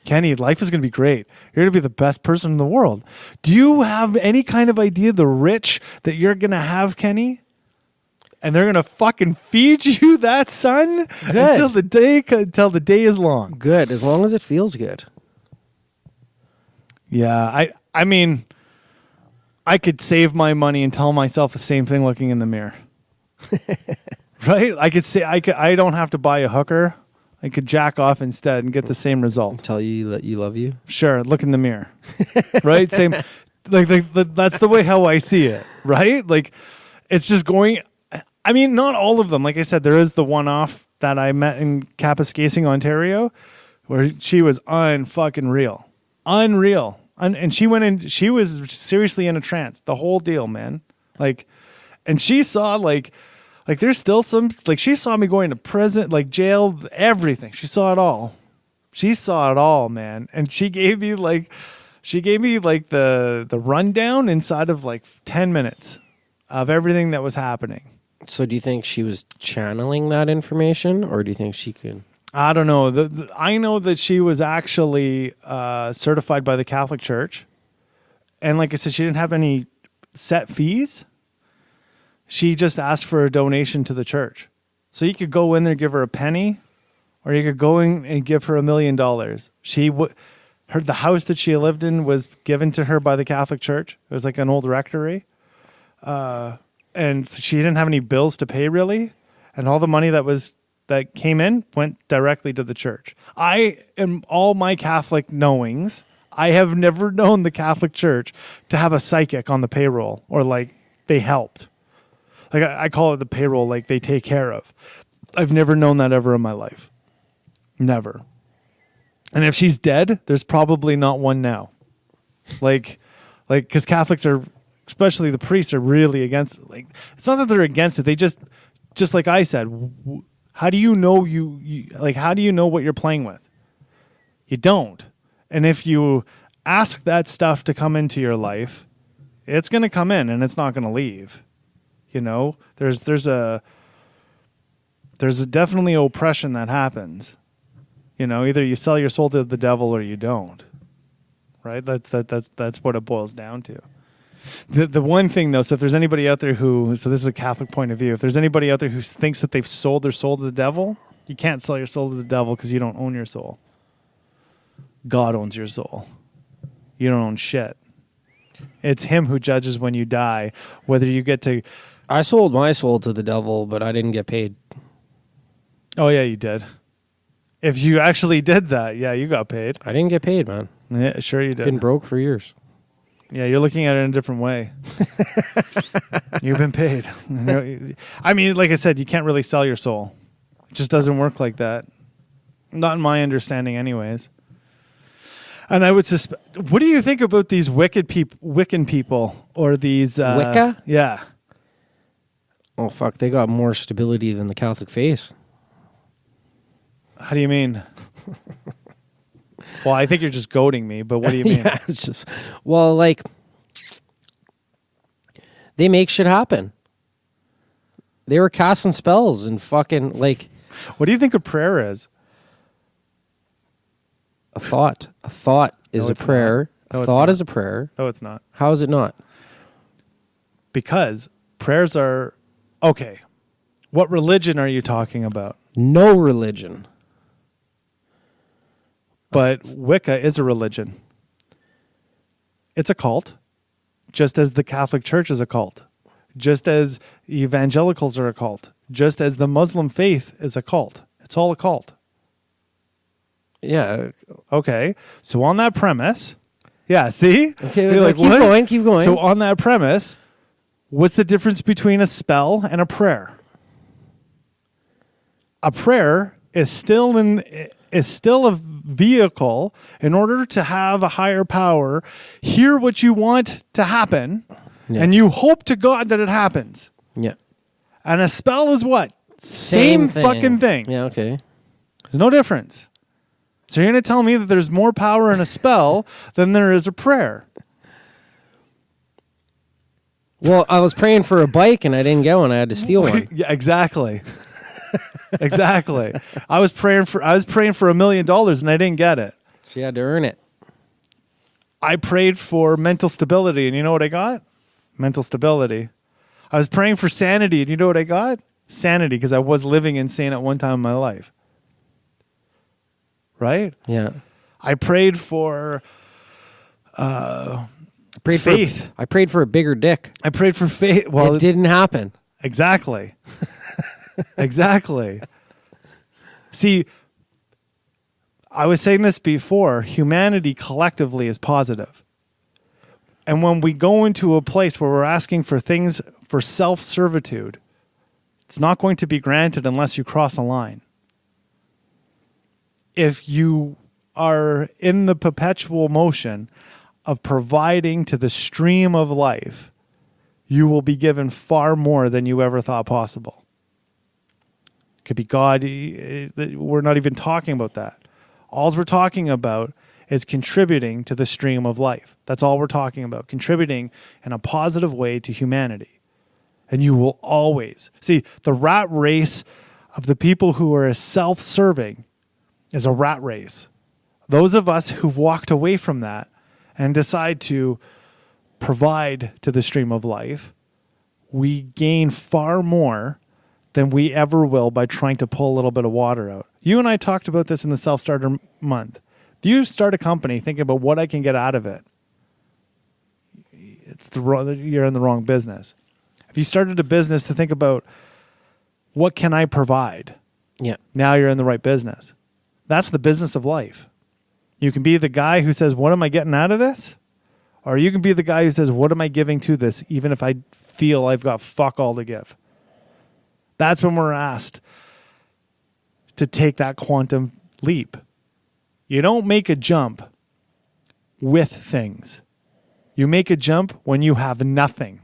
Kenny, life is going to be great. You're going to be the best person in the world. Do you have any kind of idea the rich that you're going to have, Kenny? And they're going to fucking feed you that, son, until the day is long. Good, as long as it feels good. Yeah, I mean, I could save my money and tell myself the same thing looking in the mirror. Right? I could say I don't have to buy a hooker. I could jack off instead and get the same result. Tell you that you love you? Sure, look in the mirror. Right? Same that's the way how I see it, right? Like, it's just going. I mean, not all of them. Like I said, there is the one-off that I met in Kapuskasing, Ontario, where she was unfucking real, unreal, and she went in. She was seriously in a trance, the whole deal, man. Like, and she saw like there's still some like she saw me going to prison, like jail, everything. She saw it all. She saw it all, man, and she gave me like the rundown inside of like 10 minutes of everything that was happening. So do you think she was channeling that information, or do you think she could? I don't know. I know that she was actually certified by the Catholic Church, and like I said, she didn't have any set fees. She just asked for a donation to the church, so you could go in there, give her a penny, or you could go in and give her $1 million. The house that she lived in was given to her by the Catholic Church. It was like an old rectory. And she didn't have any bills to pay really. And all the money that came in went directly to the church. I am all my Catholic knowings. I have never known the Catholic Church to have a psychic on the payroll or like they helped. Like I call it the payroll, like they take care of. I've never known that ever in my life. Never. And if she's dead, there's probably not one now. Like, because Catholics are, especially the priests, are really against it. Like, it's not that they're against it. They just like I said, how do you know how do you know what you're playing with? You don't. And if you ask that stuff to come into your life, it's going to come in and it's not going to leave. You know, there's definitely oppression that happens. You know, either you sell your soul to the devil or you don't, right? That's what it boils down to. The one thing though, so if there's anybody out there so this is a Catholic point of view, if there's anybody out there who thinks that they've sold their soul to the devil, you can't sell your soul to the devil because you don't own your soul. God owns your soul. You don't own shit. It's him who judges when you die, whether you get to... I sold my soul to the devil, but I didn't get paid. Oh yeah, you did. If you actually did that, yeah, you got paid. I didn't get paid, man. Yeah, sure you did. Been broke for years. Yeah, you're looking at it in a different way. You've been paid. I mean, like I said, you can't really sell your soul. It just doesn't work like that. Not in my understanding anyways. And I would suspect... What do you think about these Wiccan people? Or these... Wicca? Yeah. Oh, fuck. They got more stability than the Catholic faith. How do you mean? Well, I think you're just goading me, but what do you mean? Yeah, it's just... Well, like... They make shit happen. They were casting spells and fucking, like... What do you think a prayer is? A thought. A thought is a prayer. No, a it's thought not. is a prayer. No, it's not. How is it not? Because prayers are... Okay. What religion are you talking about? No religion. But Wicca is a religion. It's a cult, just as the Catholic Church is a cult, just as evangelicals are a cult, just as the Muslim faith is a cult. It's all a cult. Yeah. Okay. So on that premise, yeah, see? Okay, You're like, keep what? going, keep going. So on that premise, what's the difference between a spell and a prayer? A prayer is still a vehicle in order to have a higher power hear what you want to happen, and you hope to God that it happens. Yeah. And a spell is what? Same fucking thing. Yeah, okay. There's no difference. So you're going to tell me that there's more power in a spell than there is a prayer? Well, I was praying for a bike and I didn't get one. I had to steal one. Yeah, exactly. Exactly. I was praying for $1 million and I didn't get it. So you had to earn it. I prayed for mental stability and you know what I got? Mental stability. I was praying for sanity and you know what I got? Sanity, because I was living insane at one time in my life. Right? Yeah. I prayed for faith. I prayed for a bigger dick. I prayed for faith. Well, it didn't happen. Exactly. Exactly. See, I was saying this before. Humanity collectively is positive. And when we go into a place where we're asking for things for self-servitude, it's not going to be granted unless you cross a line. If you are in the perpetual motion of providing to the stream of life, you will be given far more than you ever thought possible. It could be God. We're not even talking about that. All we're talking about is contributing to the stream of life. That's all we're talking about, contributing in a positive way to humanity. And you will always see the rat race of the people who are self-serving is a rat race. Those of us who've walked away from that and decide to provide to the stream of life, we gain far more than we ever will by trying to pull a little bit of water out. You and I talked about this in the Self-Starter Month. If you start a company thinking about what I can get out of it, you're in the wrong business. If you started a business to think about what can I provide, now you're in the right business. That's the business of life. You can be the guy who says, what am I getting out of this? Or you can be the guy who says, what am I giving to this, even if I feel I've got fuck all to give. That's when we're asked to take that quantum leap. You don't make a jump with things. You make a jump when you have nothing.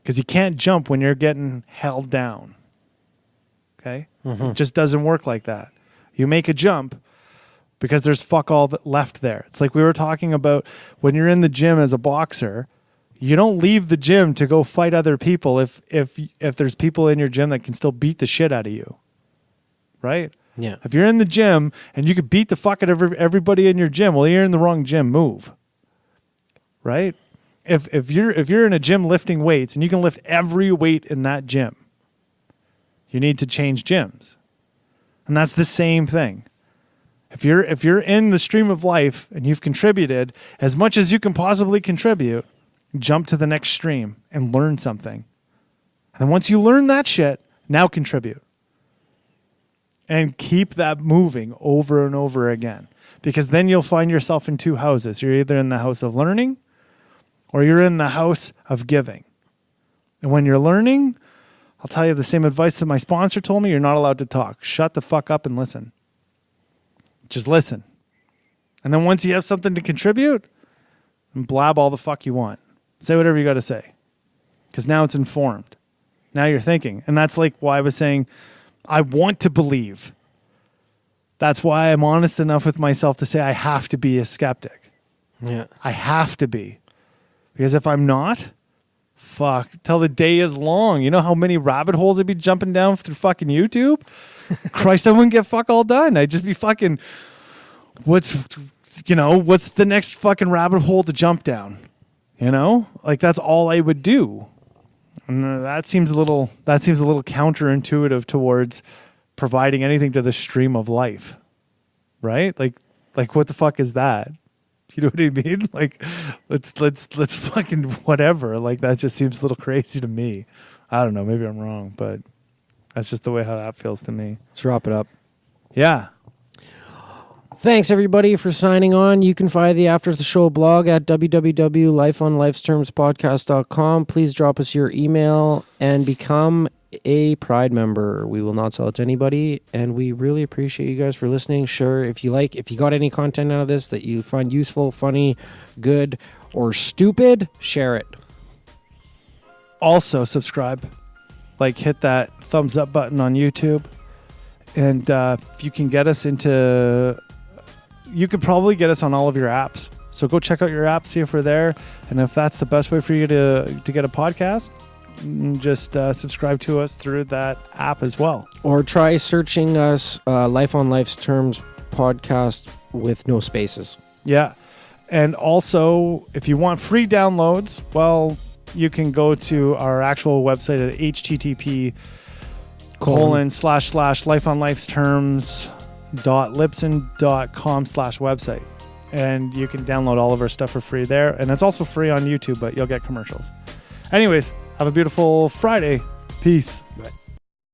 Because you can't jump when you're getting held down. Okay? It just doesn't work like that. You make a jump because there's fuck all left there. It's like we were talking about when you're in the gym as a boxer, you don't leave the gym to go fight other people if there's people in your gym that can still beat the shit out of you. Right? Yeah. If you're in the gym and you could beat the fuck out of everybody in your gym, well, you're in the wrong gym. Move. Right? If you're in a gym lifting weights and you can lift every weight in that gym, you need to change gyms. And that's the same thing. If you're in the stream of life and you've contributed as much as you can possibly contribute, jump to the next stream and learn something. And then once you learn that shit, now contribute. And keep that moving over and over again. Because then you'll find yourself in two houses. You're either in the house of learning or you're in the house of giving. And when you're learning, I'll tell you the same advice that my sponsor told me, you're not allowed to talk. Shut the fuck up and listen. Just listen. And then once you have something to contribute, blab all the fuck you want. Say whatever you got to say. Because now it's informed. Now you're thinking. And that's like why I was saying, I want to believe. That's why I'm honest enough with myself to say I have to be a skeptic. Yeah. I have to be. Because if I'm not, fuck, till the day is long. You know how many rabbit holes I'd be jumping down through fucking YouTube? Christ, I wouldn't get fuck all done. I'd just be fucking, what's the next fucking rabbit hole to jump down? You know? Like that's all I would do. And that seems a little counterintuitive towards providing anything to the stream of life. Right? Like what the fuck is that? You know what I mean? Like let's fucking whatever. Like that just seems a little crazy to me. I don't know, maybe I'm wrong, but that's just the way how that feels to me. Let's wrap it up. Yeah. Thanks, everybody, for signing on. You can find the After the Show blog at www.lifeonlifestermspodcast.com. Please drop us your email and become a Pride member. We will not sell it to anybody, and we really appreciate you guys for listening. Sure, if you got any content out of this that you find useful, funny, good, or stupid, share it. Also, subscribe. Hit that thumbs up button on YouTube. And if you can get us into... You could probably get us on all of your apps. So go check out your app, see if we're there. And if that's the best way for you to get a podcast, just subscribe to us through that app as well. Or try searching us Life on Life's Terms podcast with no spaces. Yeah. And also, if you want free downloads, well, you can go to our actual website at http://lifeonlifesterms.libsyn.com/website. And you can download all of our stuff for free there. And it's also free on YouTube, but you'll get commercials. Anyways, have a beautiful Friday. Peace. Bye.